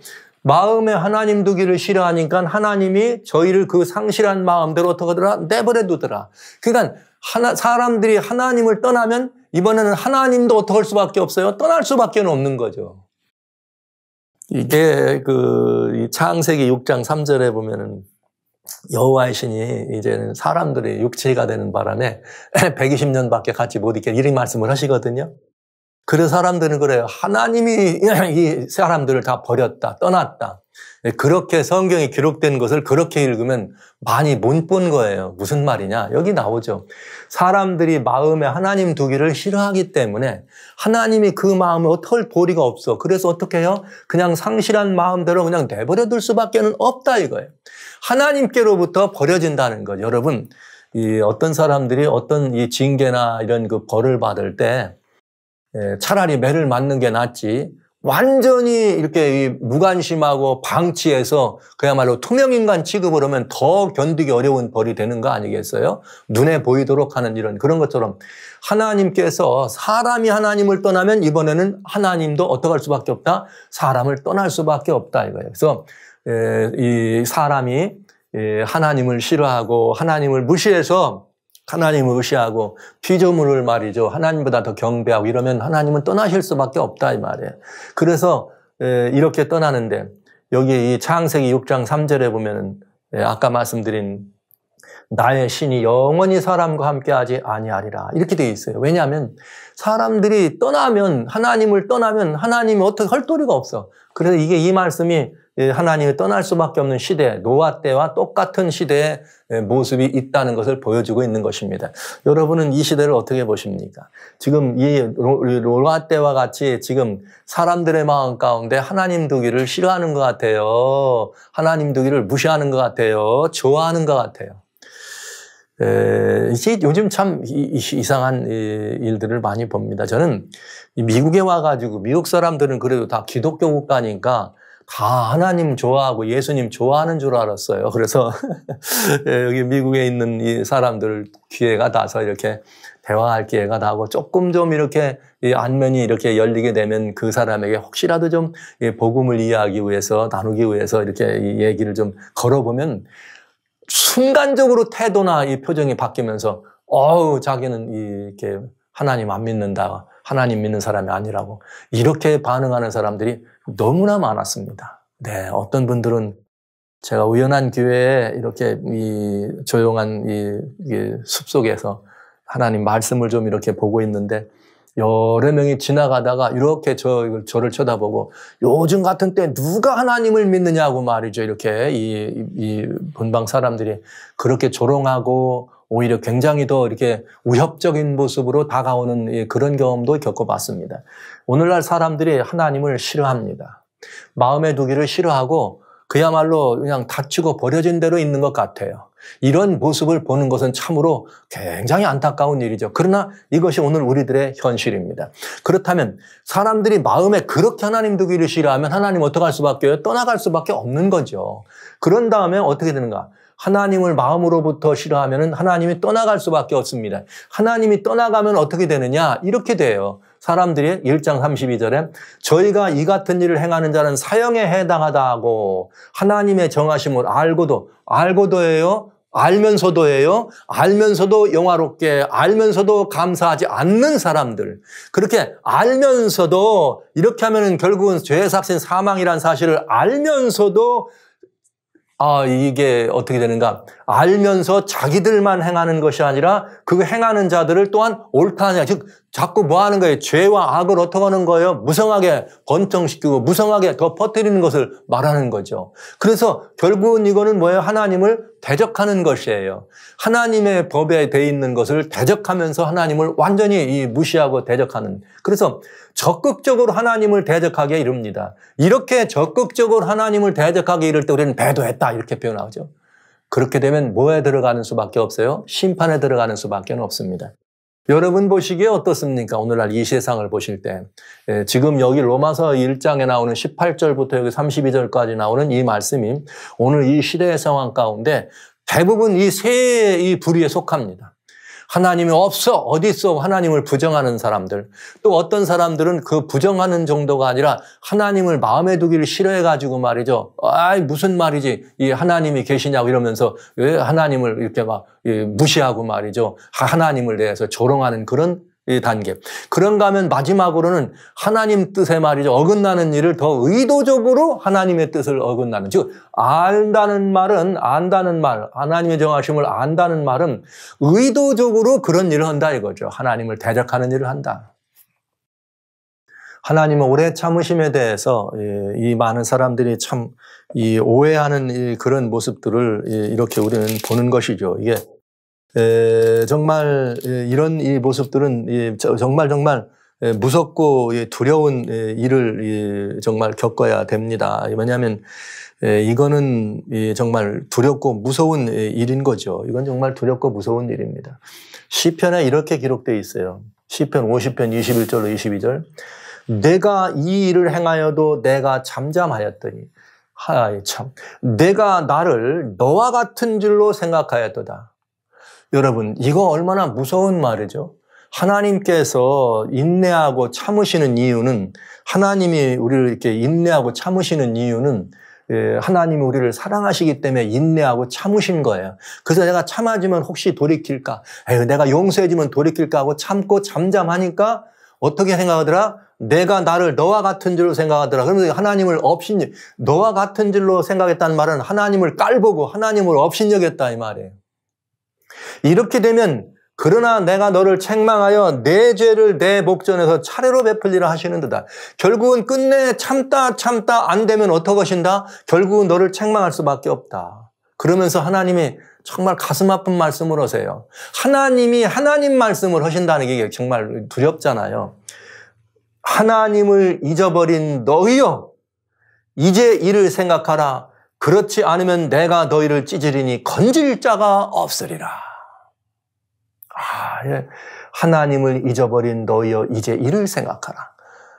마음에 하나님 두기를 싫어하니까 하나님이 저희를 그 상실한 마음대로 어떻게 하더라? 내버려 두더라. 그러니까 사람들이 하나님을 떠나면 이번에는 하나님도 어떻게 할 수밖에 없어요? 떠날 수밖에 없는 거죠. 이게 이 창세기 6장 3절에 보면은 여호와의 신이 이제는 사람들이 육체가 되는 바람에 120년밖에 같이 못 있게 이런 말씀을 하시거든요. 그래서 사람들은 그래요. 하나님이 이 사람들을 다 버렸다, 떠났다. 그렇게 성경에 기록된 것을 그렇게 읽으면 많이 못 본 거예요. 무슨 말이냐? 여기 나오죠. 사람들이 마음에 하나님 두기를 싫어하기 때문에 하나님이 그 마음을 어떻게 할 도리가 없어. 그래서 어떻게 해요? 그냥 상실한 마음대로 그냥 내버려 둘 수밖에 없다 이거예요. 하나님께로부터 버려진다는 거. 여러분, 어떤 사람들이 어떤 이 징계나 이런 그 벌을 받을 때 차라리 매를 맞는 게 낫지 완전히 이렇게 무관심하고 방치해서 그야말로 투명인간 취급을 하면 더 견디기 어려운 벌이 되는 거 아니겠어요? 눈에 보이도록 하는 이런 그런 것처럼 하나님께서 사람이 하나님을 떠나면 이번에는 하나님도 어떻게 할 수밖에 없다? 사람을 떠날 수밖에 없다 이거예요. 그래서 이 사람이 하나님을 싫어하고 하나님을 무시해서 하나님을 의시하고 피조물을 말이죠. 하나님보다 더 경배하고 이러면 하나님은 떠나실 수밖에 없다 이 말이에요. 그래서 이렇게 떠나는데 여기 이 창세기 6장 3절에 보면은 아까 말씀드린 나의 신이 영원히 사람과 함께하지 아니하리라. 이렇게 되어 있어요. 왜냐하면 사람들이 떠나면, 하나님을 떠나면 하나님이 어떻게 할 도리가 없어. 그래서 이게 이 말씀이 하나님이 떠날 수밖에 없는 시대, 노아 때와 똑같은 시대의 모습이 있다는 것을 보여주고 있는 것입니다. 여러분은 이 시대를 어떻게 보십니까? 지금 이 노아 때와 같이 지금 사람들의 마음 가운데 하나님 두기를 싫어하는 것 같아요. 하나님 두기를 무시하는 것 같아요. 좋아하는 것 같아요. 이게 요즘 참 이상한 일들을 많이 봅니다. 저는 미국에 와가지고 미국 사람들은 그래도 다 기독교 국가니까 다 하나님 좋아하고 예수님 좋아하는 줄 알았어요. 그래서 여기 미국에 있는 이 사람들 기회가 나서 이렇게 대화할 기회가 나고 조금 좀 이렇게 안면이 이렇게 열리게 되면 그 사람에게 혹시라도 좀 복음을 이해하기 위해서 나누기 위해서 이렇게 얘기를 좀 걸어보면 순간적으로 태도나 이 표정이 바뀌면서 자기는 이렇게 하나님 안 믿는다. 하나님 믿는 사람이 아니라고 이렇게 반응하는 사람들이 너무나 많았습니다. 네, 어떤 분들은 제가 우연한 기회에 이렇게 이 조용한 이 숲속에서 하나님 말씀을 좀 이렇게 보고 있는데 여러 명이 지나가다가 이렇게 저를 쳐다보고 요즘 같은 때 누가 하나님을 믿느냐고 말이죠. 이렇게 이 본방 사람들이 그렇게 조롱하고 오히려 굉장히 더 이렇게 우협적인 모습으로 다가오는 그런 경험도 겪어봤습니다. 오늘날 사람들이 하나님을 싫어합니다. 마음에 두기를 싫어하고 그야말로 그냥 다치고 버려진 대로 있는 것 같아요. 이런 모습을 보는 것은 참으로 굉장히 안타까운 일이죠. 그러나 이것이 오늘 우리들의 현실입니다. 그렇다면 사람들이 마음에 그렇게 하나님 두기를 싫어하면 하나님 어떡할 수밖에요? 떠나갈 수밖에 없는 거죠. 그런 다음에 어떻게 되는가? 하나님을 마음으로부터 싫어하면 하나님이 떠나갈 수밖에 없습니다. 하나님이 떠나가면 어떻게 되느냐? 이렇게 돼요. 사람들이 1장 32절에 저희가 이 같은 일을 행하는 자는 사형에 해당하다고 하나님의 정하심을 알고도예요. 알면서도 영화롭게 알면서도 감사하지 않는 사람들. 그렇게 알면서도 이렇게 하면은 결국은 죄의 삭신 사망이라는 사실을 알면서도 이게 어떻게 되는가? 알면서 자기들만 행하는 것이 아니라 그 행하는 자들을 또한 옳다 하냐. 즉, 자꾸 뭐 하는 거예요? 죄와 악을 어떻게 하는 거예요? 무성하게 번성시키고 무성하게 더 퍼뜨리는 것을 말하는 거죠. 그래서 결국은 이거는 뭐예요? 하나님을 대적하는 것이에요. 하나님의 법에 돼 있는 것을 대적하면서 하나님을 완전히 무시하고 대적하는. 그래서 적극적으로 하나님을 대적하게 이릅니다. 이렇게 적극적으로 하나님을 대적하게 이를 때 우리는 배도했다 이렇게 표현하죠. 그렇게 되면 뭐에 들어가는 수밖에 없어요? 심판에 들어가는 수밖에 없습니다. 여러분 보시기에 어떻습니까? 오늘날 이 세상을 보실 때 지금 여기 로마서 1장에 나오는 18절부터 여기 32절까지 나오는 이 말씀이 오늘 이 시대의 상황 가운데 대부분 이 세 부류에 속합니다. 하나님이 없어 어디 있어 하나님을 부정하는 사람들, 또 어떤 사람들은 그 부정하는 정도가 아니라 하나님을 마음에 두기를 싫어해가지고 말이죠. 무슨 말이지 이 하나님이 계시냐고 이러면서 왜 하나님을 이렇게 막 무시하고 말이죠. 하나님을 대해서 조롱하는 그런 단계. 그런가 하면 마지막으로는 하나님 뜻에 말이죠. 어긋나는 일을 더 의도적으로 하나님의 뜻을 어긋나는. 즉, 안다는 말, 하나님의 정하심을 안다는 말은 의도적으로 그런 일을 한다 이거죠. 하나님을 대적하는 일을 한다. 하나님의 오래 참으심에 대해서 이 많은 사람들이 참 오해하는 그런 모습들을 이렇게 우리는 보는 것이죠. 이게 정말 이런 이 모습들은 정말 무섭고 두려운 일을 정말 겪어야 됩니다. 왜냐하면 이거는 정말 두렵고 무서운 일인 거죠. 이건 정말 두렵고 무서운 일입니다. 시편에 이렇게 기록되어 있어요. 시편 50편 21절로 22절. 내가 이 일을 행하여도 내가 잠잠하였더니 참 내가 나를 너와 같은 줄로 생각하였도다. 여러분, 이거 얼마나 무서운 말이죠. 하나님께서 인내하고 참으시는 이유는 하나님이 우리를 이렇게 인내하고 참으시는 이유는 하나님이 우리를 사랑하시기 때문에 인내하고 참으신 거예요. 그래서 내가 참아주면 혹시 돌이킬까? 내가 용서해주면 돌이킬까 하고 참고 잠잠하니까 어떻게 생각하더라? 내가 나를 너와 같은 줄로 생각하더라. 그러면서 하나님을 너와 같은 줄로 생각했다는 말은 하나님을 깔보고 하나님을 업신여겼다 이 말이에요. 이렇게 되면 그러나 내가 너를 책망하여 내 죄를 내 목전에서 차례로 베풀리라 하시는도다. 결국은 끝내 참다 안 되면 어떡하신다? 결국은 너를 책망할 수밖에 없다. 그러면서 하나님이 정말 가슴 아픈 말씀을 하세요. 하나님이 하나님 말씀을 하신다는 게 정말 두렵잖아요. 하나님을 잊어버린 너희여, 이제 이를 생각하라. 그렇지 않으면 내가 너희를 찢으리니 건질 자가 없으리라. 예. 하나님을 잊어버린 너희여, 이제 이를 생각하라.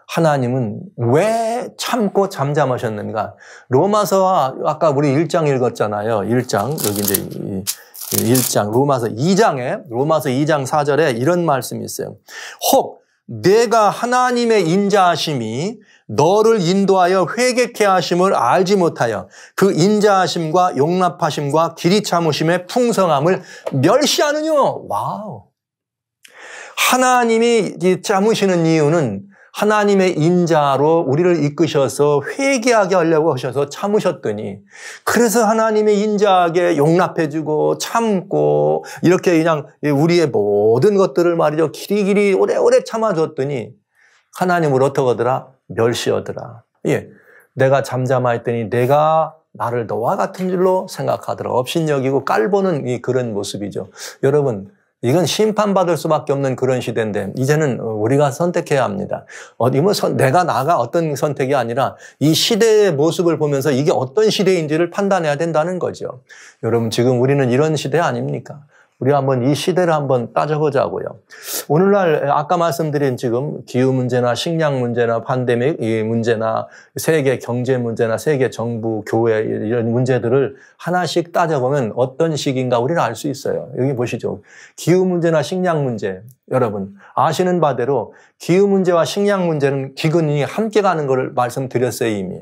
하나님은 왜 참고 잠잠하셨는가? 로마서 아까 우리 1장 읽었잖아요. 1장 여기 이제 1장 로마서 2장 4절에 이런 말씀이 있어요. 혹 내가 하나님의 인자하심이 너를 인도하여 회개케 하심을 알지 못하여 그 인자하심과 용납하심과 길이 참으심의 풍성함을 멸시하느냐. 와우. 하나님이 참으시는 이유는 하나님의 인자로 우리를 이끄셔서 회개하게 하려고 하셔서 참으셨더니, 그래서 하나님의 인자하게 용납해주고 참고 이렇게 그냥 우리의 모든 것들을 말이죠, 길이길이 오래오래 참아줬더니 하나님을 어떻게 하더라? 멸시하더라. 예, 내가 잠잠하였더니 내가 나를 너와 같은 줄로 생각하더라. 업신여기고 깔보는 그런 모습이죠. 여러분, 이건 심판받을 수밖에 없는 그런 시대인데 이제는 우리가 선택해야 합니다. 내가 나가 어떤 선택이 아니라 이 시대의 모습을 보면서 이게 어떤 시대인지를 판단해야 된다는 거죠. 여러분, 지금 우리는 이런 시대 아닙니까? 우리 한번 이 시대를 한번 따져보자고요. 오늘날 아까 말씀드린 지금 기후 문제나 식량 문제나 팬데믹 이 문제나 세계 경제 문제나 세계 정부, 교회 이런 문제들을 하나씩 따져보면 어떤 시기인가 우리는 알 수 있어요. 여기 보시죠. 기후 문제나 식량 문제. 여러분 아시는 바대로 기후 문제와 식량 문제는 기근이 함께 가는 것을 말씀드렸어요 이미.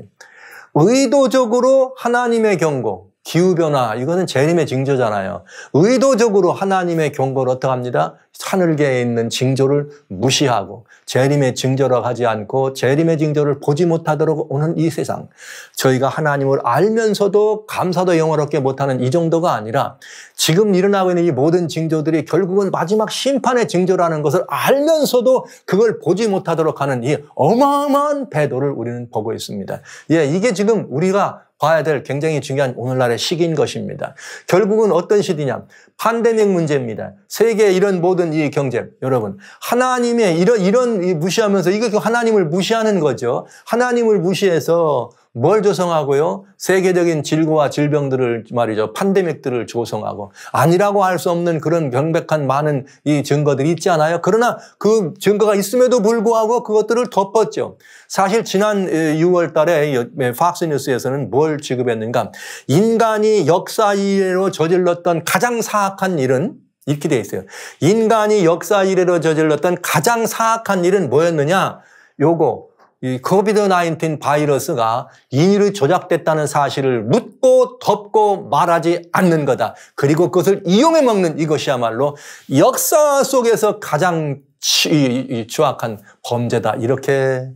의도적으로 하나님의 경고, 기후변화, 이것은 재림의 징조잖아요. 의도적으로 하나님의 경고를 어떻게 합니다? 하늘계에 있는 징조를 무시하고 재림의 징조라고 하지 않고 재림의 징조를 보지 못하도록 오는 이 세상. 저희가 하나님을 알면서도 감사도 영원롭게 못하는 이 정도가 아니라 지금 일어나고 있는 이 모든 징조들이 결국은 마지막 심판의 징조라는 것을 알면서도 그걸 보지 못하도록 하는 이 어마어마한 배도를 우리는 보고 있습니다. 예, 이게 지금 우리가 봐야 될 굉장히 중요한 오늘날의 시기인 것입니다. 결국은 어떤 시기냐? 팬데믹 문제입니다. 세계의 이런 모든 이 경제. 여러분, 하나님의 이런 무시하면서 이거 하나님을 무시하는 거죠. 하나님을 무시해서 뭘 조성하고요? 세계적인 질고와 질병들을 말이죠. 팬데믹들을 조성하고 아니라고 할 수 없는 그런 명백한 많은 이 증거들이 있지 않아요? 그러나 그 증거가 있음에도 불구하고 그것들을 덮었죠. 사실 지난 6월 달에 팍스뉴스에서는 뭘 지급했는가? 인간이 역사 이래로 저질렀던 가장 사악한 일은 이렇게 돼 있어요. 인간이 역사 이래로 저질렀던 가장 사악한 일은 뭐였느냐? 요거. 이 코비드-19 바이러스가 인위로 조작됐다는 사실을 묻고 덮고 말하지 않는 거다. 그리고 그것을 이용해 먹는 이것이야말로 역사 속에서 가장 추악한 범죄다. 이렇게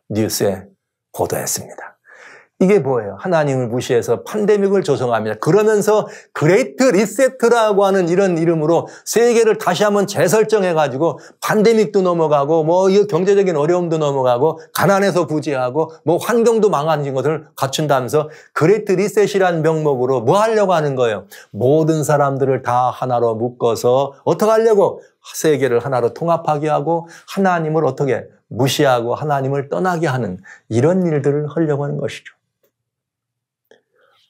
뉴스에 보도했습니다. 이게 뭐예요? 하나님을 무시해서 팬데믹을 조성합니다. 그러면서 그레이트 리세트라고 하는 이런 이름으로 세계를 다시 한번 재설정해가지고 팬데믹도 넘어가고 이 경제적인 어려움도 넘어가고 가난해서 부재하고 환경도 망가진 것을 갖춘다면서 그레이트 리셋이라는 명목으로 뭐 하려고 하는 거예요? 모든 사람들을 다 하나로 묶어서 어떻게 하려고? 세계를 하나로 통합하게 하고 하나님을 어떻게 무시하고 하나님을 떠나게 하는 이런 일들을 하려고 하는 것이죠.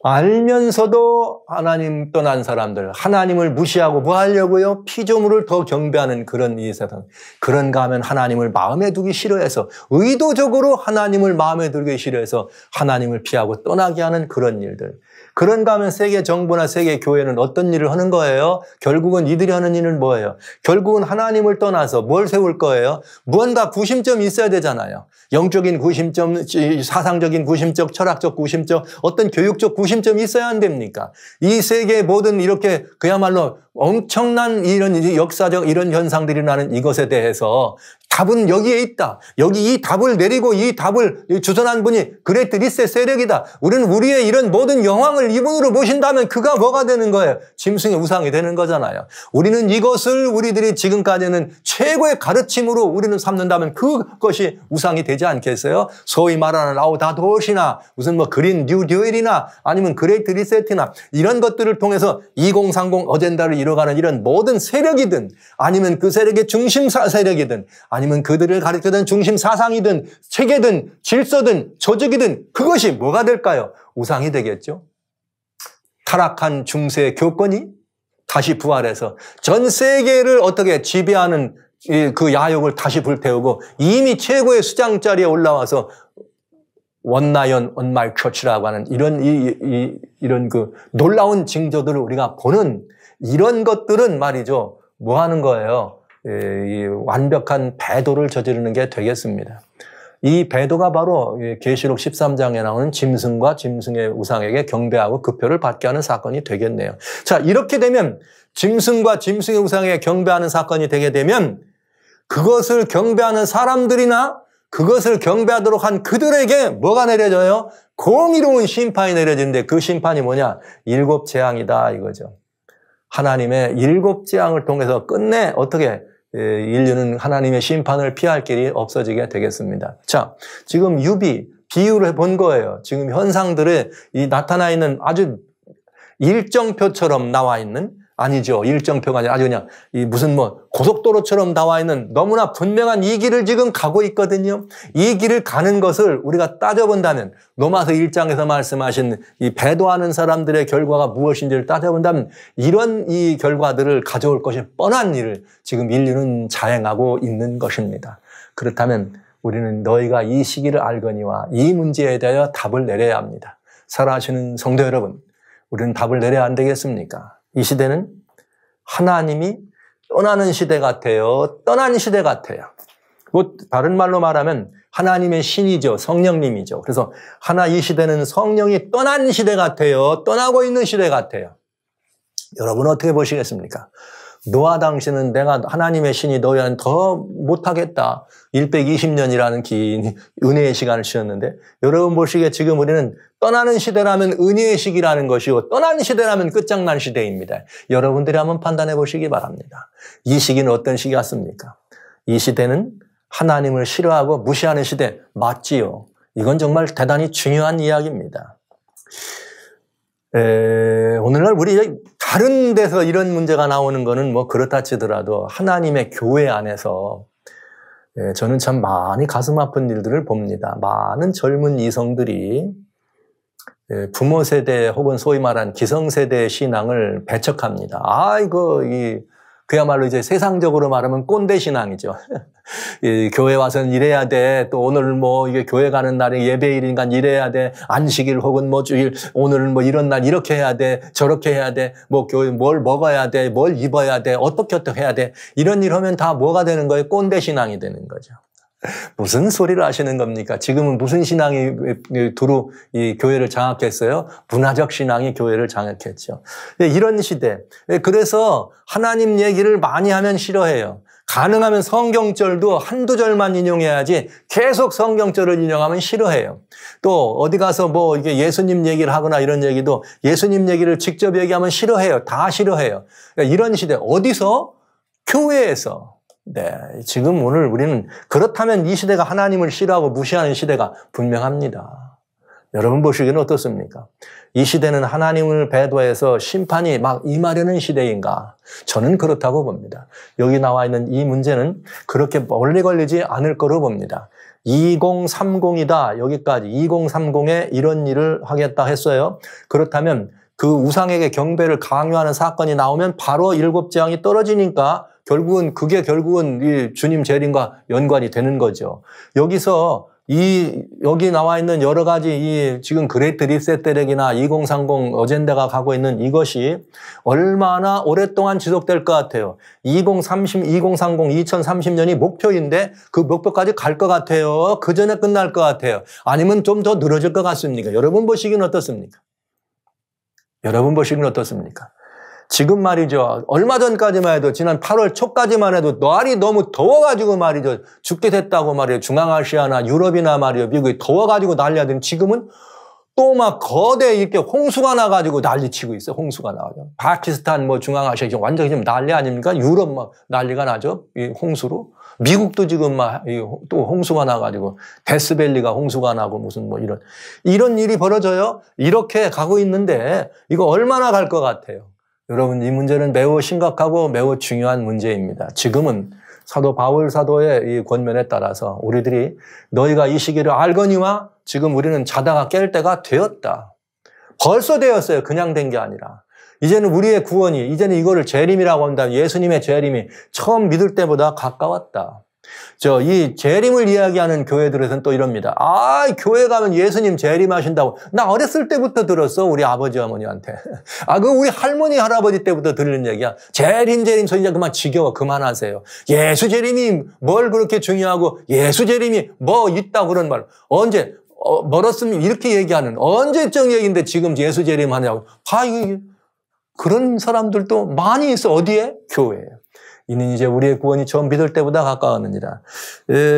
알면서도 하나님 떠난 사람들, 하나님을 무시하고 뭐 하려고요? 피조물을 더 경배하는 그런 이 세상. 그런가 하면 하나님을 마음에 두기 싫어해서 의도적으로 하나님을 마음에 두기 싫어해서 하나님을 피하고 떠나게 하는 그런 일들. 그런가 하면 세계 정부나 세계 교회는 어떤 일을 하는 거예요? 결국은 이들이 하는 일은 뭐예요? 결국은 하나님을 떠나서 뭘 세울 거예요? 무언가 구심점이 있어야 되잖아요. 영적인 구심점, 사상적인 구심점, 철학적 구심점, 어떤 교육적 구심점이 있어야 안 됩니까? 이 세계의 모든 이렇게 그야말로 엄청난 이런 역사적 이런 현상들이 나는 이것에 대해서 답은 여기에 있다. 여기 이 답을 내리고 이 답을 주선한 분이 그레이트 리셋 세력이다. 우리는 우리의 이런 모든 영광을 이분으로 모신다면 그가 뭐가 되는 거예요? 짐승의 우상이 되는 거잖아요. 우리는 이것을 우리들이 지금까지는 최고의 가르침으로 우리는 삼는다면 그것이 우상이 되지 않겠어요? 소위 말하는 라우다토시나 무슨 뭐 그린 뉴딜이나 아니면 그레이트 리셋이나 이런 것들을 통해서 2030 어젠다를 이뤄가는 이런 모든 세력이든 아니면 그 세력의 중심 세력이든 아니면 그들을 가르치던 중심 사상이든 체계든 질서든 조직이든 그것이 뭐가 될까요? 우상이 되겠죠. 타락한 중세의 교권이 다시 부활해서 전 세계를 어떻게 지배하는 그 야욕을 다시 불태우고 이미 최고의 수장자리에 올라와서 원나연 원말 처치라고 하는 이런 그 놀라운 징조들을 우리가 보는 이런 것들은 말이죠. 뭐 하는 거예요? 이 완벽한 배도를 저지르는 게 되겠습니다. 이 배도가 바로 계시록 13장에 나오는 짐승과 짐승의 우상에게 경배하고 급표를 받게 하는 사건이 되겠네요. 자, 이렇게 되면 짐승과 짐승의 우상에게 경배하는 사건이 되게 되면 그것을 경배하는 사람들이나 그것을 경배하도록 한 그들에게 뭐가 내려져요? 공의로운 심판이 내려지는데 그 심판이 뭐냐? 7 재앙이다 이거죠. 하나님의 7 재앙을 통해서 끝내 어떻게 인류는 하나님의 심판을 피할 길이 없어지게 되겠습니다. 자, 지금 유비, 비유를 본 거예요. 지금 현상들에 나타나 있는 아주 일정표처럼 나와 있는 아니죠. 일정표가 아니라 아주 그냥 무슨 뭐 고속도로처럼 나와 있는 너무나 분명한 이 길을 지금 가고 있거든요. 이 길을 가는 것을 우리가 따져본다면 로마서 1장에서 말씀하신 이 배도하는 사람들의 결과가 무엇인지를 따져본다면 이런 이 결과들을 가져올 것이 뻔한 일을 지금 인류는 자행하고 있는 것입니다. 그렇다면 우리는 너희가 이 시기를 알거니와 이 문제에 대하여 답을 내려야 합니다. 살아가시는 성도 여러분, 우리는 답을 내려야 안 되겠습니까? 이 시대는 하나님이 떠나는 시대 같아요. 떠난 시대 같아요. 뭐 다른 말로 말하면 하나님의 신이죠. 성령님이죠. 그래서 이 시대는 성령이 떠난 시대 같아요. 떠나고 있는 시대 같아요. 여러분 어떻게 보시겠습니까? 너와 당신은 내가 하나님의 신이 너희는 더 못하겠다. 120년이라는 긴 은혜의 시간을 쉬었는데 여러분 보시기에 지금 우리는 떠나는 시대라면 은혜의 시기라는 것이고 떠나는 시대라면 끝장난 시대입니다. 여러분들이 한번 판단해 보시기 바랍니다. 이 시기는 어떤 시기 같습니까? 이 시대는 하나님을 싫어하고 무시하는 시대 맞지요. 이건 정말 대단히 중요한 이야기입니다. 오늘날 우리 다른 데서 이런 문제가 나오는 거는 뭐 그렇다 치더라도 하나님의 교회 안에서 저는 참 많이 가슴 아픈 일들을 봅니다. 많은 젊은 이성들이 부모 세대 혹은 소위 말한 기성세대의 신앙을 배척합니다. 그야말로 이제 세상적으로 말하면 꼰대 신앙이죠. 교회 와서는 이래야 돼. 또 오늘 뭐 이게 교회 가는 날이 예배일이니까 이래야 돼. 안식일 혹은 뭐 주일 오늘은 뭐 이런 날 이렇게 해야 돼. 저렇게 해야 돼. 뭐 교회 뭘 먹어야 돼. 뭘 입어야 돼. 어떻게 해야 돼. 이런 일 하면 다 뭐가 되는 거예요? 꼰대 신앙이 되는 거죠. 무슨 소리를 하시는 겁니까? 지금은 무슨 신앙이 두루 이 교회를 장악했어요? 문화적 신앙이 교회를 장악했죠. 이런 시대. 그래서 하나님 얘기를 많이 하면 싫어해요. 가능하면 성경절도 한두 절만 인용해야지 계속 성경절을 인용하면 싫어해요. 또 어디 가서 뭐 이게 예수님 얘기를 하거나 이런 얘기도 예수님 얘기를 직접 얘기하면 싫어해요. 다 싫어해요. 그러니까 이런 시대. 어디서? 교회에서. 네, 지금 오늘 우리는 그렇다면 이 시대가 하나님을 싫어하고 무시하는 시대가 분명합니다. 여러분 보시기에는 어떻습니까? 이 시대는 하나님을 배도해서 심판이 막 임하려는 시대인가? 저는 그렇다고 봅니다. 여기 나와 있는 이 문제는 그렇게 멀리 걸리지 않을 거로 봅니다. 2030이다. 여기까지 2030에 이런 일을 하겠다 했어요. 그렇다면 그 우상에게 경배를 강요하는 사건이 나오면 바로 7 재앙이 떨어지니까 결국은 이 주님 재림과 연관이 되는 거죠. 여기서 여기 나와 있는 여러 가지 지금 그레이트 리셋 대력이나 2030 어젠다가 가고 있는 이것이 얼마나 오랫동안 지속될 것 같아요. 2030, 2030년이 목표인데 그 목표까지 갈 것 같아요. 그 전에 끝날 것 같아요. 아니면 좀 더 늘어질 것 같습니까? 여러분 보시기는 어떻습니까? 지금 말이죠. 얼마 전까지만 해도 지난 8월 초까지만 해도 날이 너무 더워가지고 말이죠. 죽게 됐다고 말이에요. 중앙아시아나 유럽이나 말이에요. 미국이 더워가지고 난리가 되는 지금은 또 막 거대 이렇게 홍수가 나가지고 난리치고 있어요. 홍수가 나가지고. 파키스탄 뭐 중앙아시아 완전히 지금 난리 아닙니까? 유럽 막 난리가 나죠. 이 홍수로. 미국도 지금 막 또 홍수가 나가지고 데스밸리가 홍수가 나고 무슨 뭐 이런 일이 벌어져요. 이렇게 가고 있는데 이거 얼마나 갈 것 같아요? 여러분 이 문제는 매우 심각하고 매우 중요한 문제입니다. 지금은 사도 바울 사도의 이 권면에 따라서 우리들이 너희가 이 시기를 알거니와 지금 우리는 자다가 깰 때가 되었다. 벌써 되었어요. 그냥 된 게 아니라. 이제는 우리의 구원이, 이제는 이거를 재림이라고 한다. 예수님의 재림이 처음 믿을 때보다 가까웠다. 이 재림을 이야기하는 교회들에서는 또 이럽니다. 교회 가면 예수님 재림하신다고. 나 어렸을 때부터 들었어. 우리 아버지 어머니한테. 그거 우리 할머니 할아버지 때부터 들은 얘기야. 재림 소리 이제 그만 지겨워. 그만하세요. 예수 재림이 뭘 그렇게 중요하고 예수 재림이 뭐 있다고 그런 말. 언제 멀었으면 이렇게 얘기하는 언제적 얘기인데 지금 예수 재림 하냐고. 그런 사람들도 많이 있어. 어디에? 교회에. 이는 이제 우리의 구원이 처음 믿을 때보다 가까웠느니라.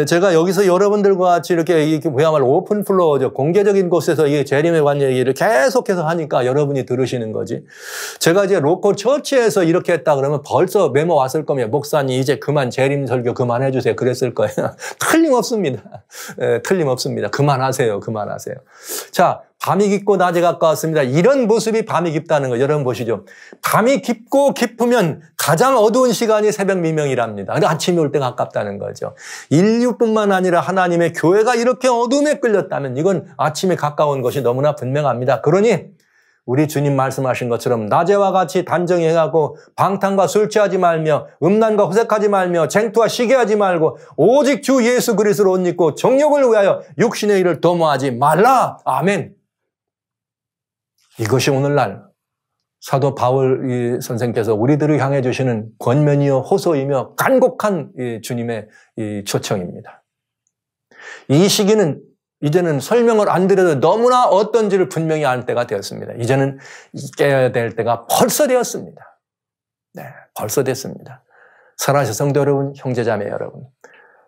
제가 여기서 여러분들과 같이 이렇게 그야말로 오픈 플로어죠. 공개적인 곳에서 이 재림에 관한 얘기를 계속해서 하니까 여러분이 들으시는 거지. 제가 이제 로컬 처치에서 이렇게 했다 그러면 벌써 메모 왔을 겁니다. 목사님 이제 그만 재림 설교 그만해 주세요. 그랬을 거예요. 틀림없습니다. 틀림없습니다. 그만하세요. 그만하세요. 자, 밤이 깊고 낮이 가까웠습니다. 이런 모습이 밤이 깊다는 거 여러분 보시죠. 밤이 깊고 깊으면 가장 어두운 시간이 새벽 미명이랍니다. 아침이 올 때 가깝다는 거죠. 인류뿐만 아니라 하나님의 교회가 이렇게 어둠에 끌렸다면 이건 아침에 가까운 것이 너무나 분명합니다. 그러니 우리 주님 말씀하신 것처럼 낮에와 같이 단정히 행하고 방탕과 술 취하지 말며 음란과 호색하지 말며 쟁투와 시기하지 말고 오직 주 예수 그리스도로 옷 입고 정욕을 위하여 육신의 일을 도모하지 말라. 아멘. 이것이 오늘날 사도 바울 선생께서 우리들을 향해 주시는 권면이요 호소이며 간곡한 주님의 초청입니다. 이 시기는 이제는 설명을 안 드려도 너무나 어떤지를 분명히 알 때가 되었습니다. 이제는 깨야 될 때가 벌써 되었습니다. 네, 벌써 됐습니다. 사랑하는 성도 여러분, 형제자매 여러분.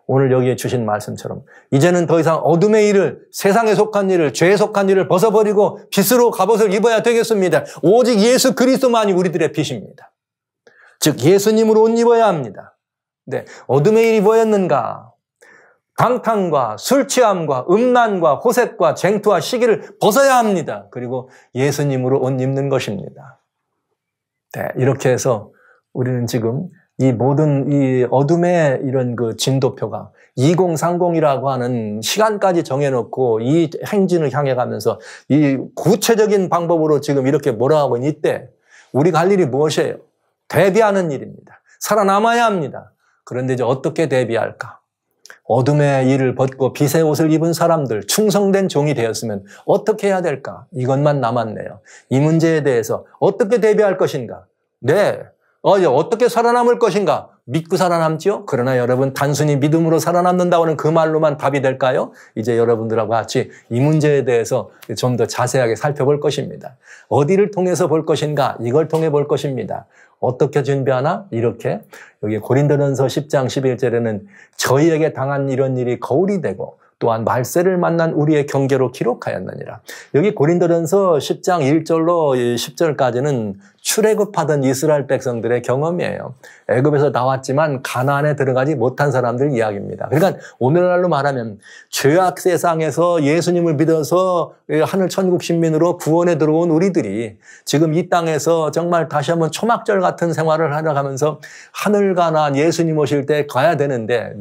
오늘 여기에 주신 말씀처럼 이제는 더 이상 어둠의 일을, 세상에 속한 일을, 죄에 속한 일을 벗어버리고 빛으로 갑옷을 입어야 되겠습니다. 오직 예수 그리스도만이 우리들의 빛입니다. 즉 예수님으로 옷 입어야 합니다. 네, 어둠의 일이 뭐였는가? 방탕과 술 취함과 음란과 호색과 쟁투와 시기를 벗어야 합니다. 그리고 예수님으로 옷 입는 것입니다. 네, 이렇게 해서 우리는 지금 이 모든 이 어둠의 이런 그 진도표가 2030이라고 하는 시간까지 정해놓고 이 행진을 향해 가면서 이 구체적인 방법으로 지금 이렇게 몰아가고 있는 이때 우리가 할 일이 무엇이에요? 대비하는 일입니다. 살아남아야 합니다. 그런데 이제 어떻게 대비할까? 어둠의 일을 벗고 빛의 옷을 입은 사람들, 충성된 종이 되었으면 어떻게 해야 될까? 이것만 남았네요. 이 문제에 대해서 어떻게 대비할 것인가? 네. 어떻게 살아남을 것인가? 믿고 살아남지요? 그러나 여러분 단순히 믿음으로 살아남는다고 하는 그 말로만 답이 될까요? 이제 여러분들하고 같이 이 문제에 대해서 좀 더 자세하게 살펴볼 것입니다. 어디를 통해서 볼 것인가? 이걸 통해 볼 것입니다. 어떻게 준비하나? 이렇게 여기 고린도전서 10장 11절에는 저희에게 당한 이런 일이 거울이 되고 또한 말세를 만난 우리의 경계로 기록하였느니라. 여기 고린도전서 10장 1절로 10절까지는 출애굽하던 이스라엘 백성들의 경험이에요. 애굽에서 나왔지만 가나안에 들어가지 못한 사람들 이야기입니다. 그러니까 오늘날로 말하면 죄악 세상에서 예수님을 믿어서 하늘 천국 신민으로 구원에 들어온 우리들이 지금 이 땅에서 정말 다시 한번 초막절 같은 생활을 하려 하면서 하늘 가나안 예수님 오실 때 가야 되는데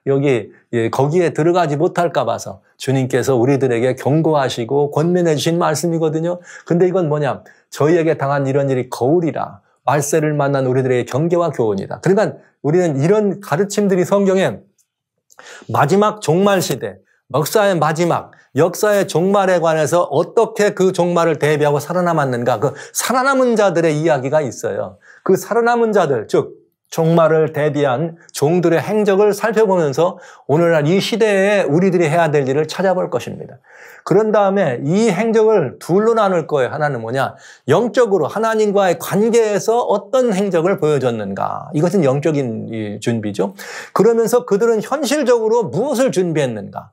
여기 거기에 들어가지 못할까 봐서 주님께서 우리들에게 경고하시고 권면해 주신 말씀이거든요. 근데 이건 뭐냐? 저희에게 당한 이런 일이 거울이라 말세를 만난 우리들의 경계와 교훈이다. 그러니까 우리는 이런 가르침들이 성경에 마지막 종말 시대, 역사의 마지막, 역사의 종말에 관해서 어떻게 그 종말을 대비하고 살아남았는가, 그 살아남은 자들의 이야기가 있어요. 그 살아남은 자들, 즉 종말을 대비한 종들의 행적을 살펴보면서 오늘날 이 시대에 우리들이 해야 될 일을 찾아볼 것입니다. 그런 다음에 이 행적을 둘로 나눌 거예요. 하나는 뭐냐? 영적으로 하나님과의 관계에서 어떤 행적을 보여줬는가. 이것은 영적인 준비죠. 그러면서 그들은 현실적으로 무엇을 준비했는가.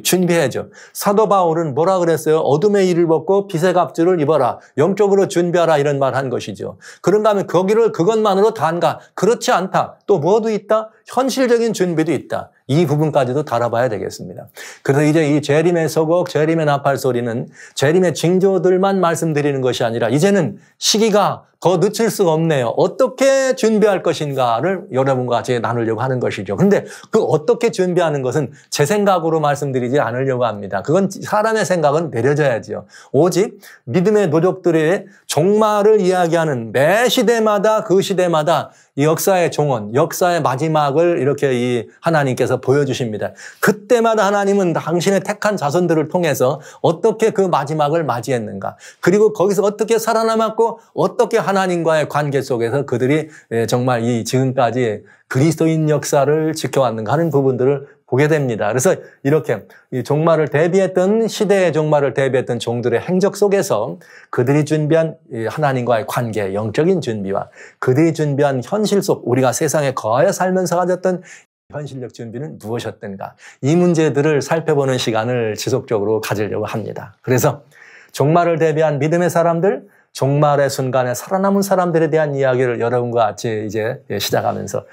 준비해야죠. 사도 바울은 뭐라 그랬어요? 어둠의 일을 벗고 빛의 갑주를 입어라. 영적으로 준비하라 이런 말 한 것이죠. 그런가 하면 그것만으로 다인가? 그렇지 않다. 또 뭐도 있다? 현실적인 준비도 있다. 이 부분까지도 다뤄봐야 되겠습니다. 그래서 이제 이 재림의 서곡, 재림의 나팔 소리는 재림의 징조들만 말씀드리는 것이 아니라 이제는 시기가 더 늦출 수가 없네요. 어떻게 준비할 것인가를 여러분과 같이 나누려고 하는 것이죠. 그런데 그 어떻게 준비하는 것은 제 생각으로 말씀드리지 않으려고 합니다. 그건 사람의 생각은 내려져야지요. 오직 믿음의 노족들의 종말을 이야기하는 매 시대마다 그 시대마다 이 역사의 종언, 역사의 마지막을 이렇게 이 하나님께서 보여주십니다. 그때마다 하나님은 당신의 택한 자손들을 통해서 어떻게 그 마지막을 맞이했는가, 그리고 거기서 어떻게 살아남았고 어떻게 하나님과의 관계 속에서 그들이 정말 이 지금까지 그리스도인 역사를 지켜왔는가 하는 부분들을 보게 됩니다. 그래서 이렇게 이 종말을 대비했던, 시대의 종말을 대비했던 종들의 행적 속에서 그들이 준비한 하나님과의 관계, 영적인 준비와 그들이 준비한 현실 속 우리가 세상에 거하여 살면서 가졌던 현실적 준비는 무엇이었던가, 이 문제들을 살펴보는 시간을 지속적으로 가지려고 합니다. 그래서 종말을 대비한 믿음의 사람들, 종말의 순간에 살아남은 사람들에 대한 이야기를 여러분과 같이 이제 시작하면서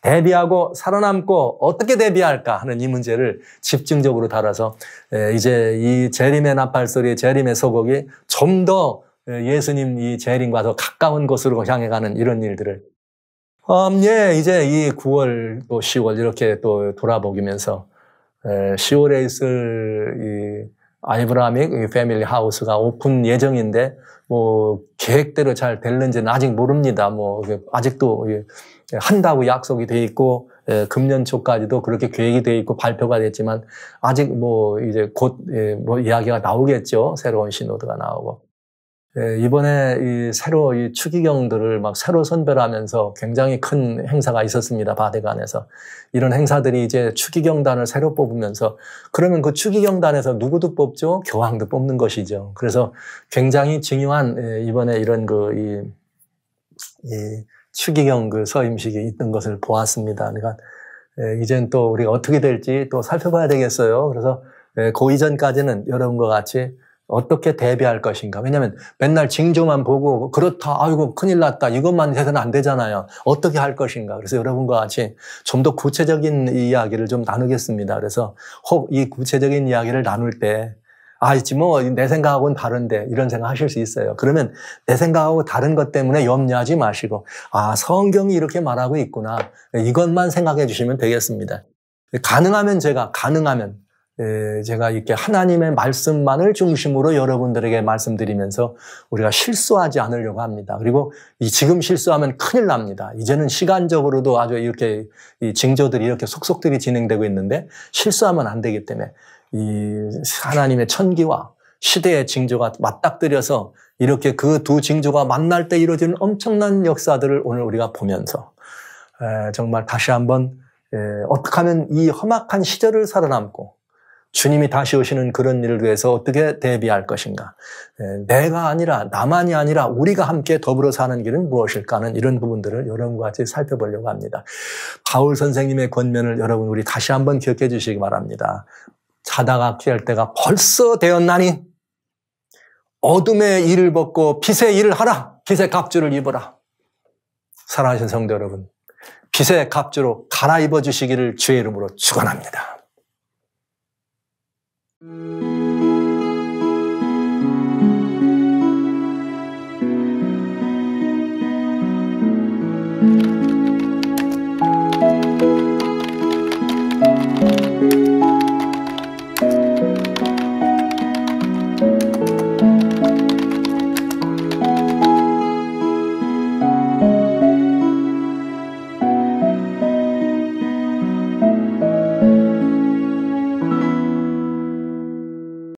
대비하고 살아남고 어떻게 대비할까 하는 이 문제를 집중적으로 다뤄서 이제 이 재림의 나팔 소리, 재림의 소곡이 좀 더 예수님 이 재림과 더 가까운 곳으로 향해 가는 이런 일들을 이제 이 9월 또 10월 이렇게 또 돌아보면서 10월에 있을 이 아이브라믹 패밀리 하우스가 오픈 예정인데 뭐 계획대로 잘 될는지는 아직 모릅니다. 뭐 아직도 한다고 약속이 돼 있고 금년 초까지도 그렇게 계획이 돼 있고 발표가 됐지만 아직 뭐 이제 곧 뭐 이야기가 나오겠죠. 새로운 신호드가 나오고. 이번에 이 새로 이 추기경들을 막 새로 선별하면서 굉장히 큰 행사가 있었습니다. 바데간에서. 이런 행사들이 이제 추기경단을 새로 뽑으면서, 그러면 그 추기경단에서 누구도 뽑죠? 교황도 뽑는 것이죠. 그래서 굉장히 중요한 이번에 이런 이 추기경 그 서임식이 있던 것을 보았습니다. 그러니까 이젠 또 우리가 어떻게 될지 또 살펴봐야 되겠어요. 그래서 그 이전까지는 여러분과 같이 어떻게 대비할 것인가. 왜냐하면 맨날 징조만 보고 그렇다, 아이고 큰일 났다, 이것만 해서는 안 되잖아요. 어떻게 할 것인가. 그래서 여러분과 같이 좀 더 구체적인 이야기를 좀 나누겠습니다. 그래서 혹 이 구체적인 이야기를 나눌 때 있지 뭐 내 생각하고는 다른데 이런 생각 하실 수 있어요. 그러면 내 생각하고 다른 것 때문에 염려하지 마시고 성경이 이렇게 말하고 있구나, 이것만 생각해 주시면 되겠습니다. 가능하면 제가 이렇게 하나님의 말씀만을 중심으로 여러분들에게 말씀드리면서 우리가 실수하지 않으려고 합니다. 그리고 지금 실수하면 큰일 납니다. 이제는 시간적으로도 아주 이렇게 이 징조들이 이렇게 속속들이 진행되고 있는데 실수하면 안 되기 때문에 이 하나님의 천기와 시대의 징조가 맞닥뜨려서 이렇게 그 두 징조가 만날 때 이루어지는 엄청난 역사들을 오늘 우리가 보면서 정말 다시 한번 어떻게 하면 이 험악한 시절을 살아남고 주님이 다시 오시는 그런 일을 위해서 어떻게 대비할 것인가. 내가 아니라, 나만이 아니라 우리가 함께 더불어 사는 길은 무엇일까 하는 이런 부분들을 여러분과 같이 살펴보려고 합니다. 바울 선생님의 권면을 여러분 우리 다시 한번 기억해 주시기 바랍니다. 자다가 피할 때가 벌써 되었나니 어둠의 일을 벗고 빛의 일을 하라. 빛의 갑주를 입어라. 사랑하신 성도 여러분, 빛의 갑주로 갈아입어 주시기를 주의 이름으로 축원합니다.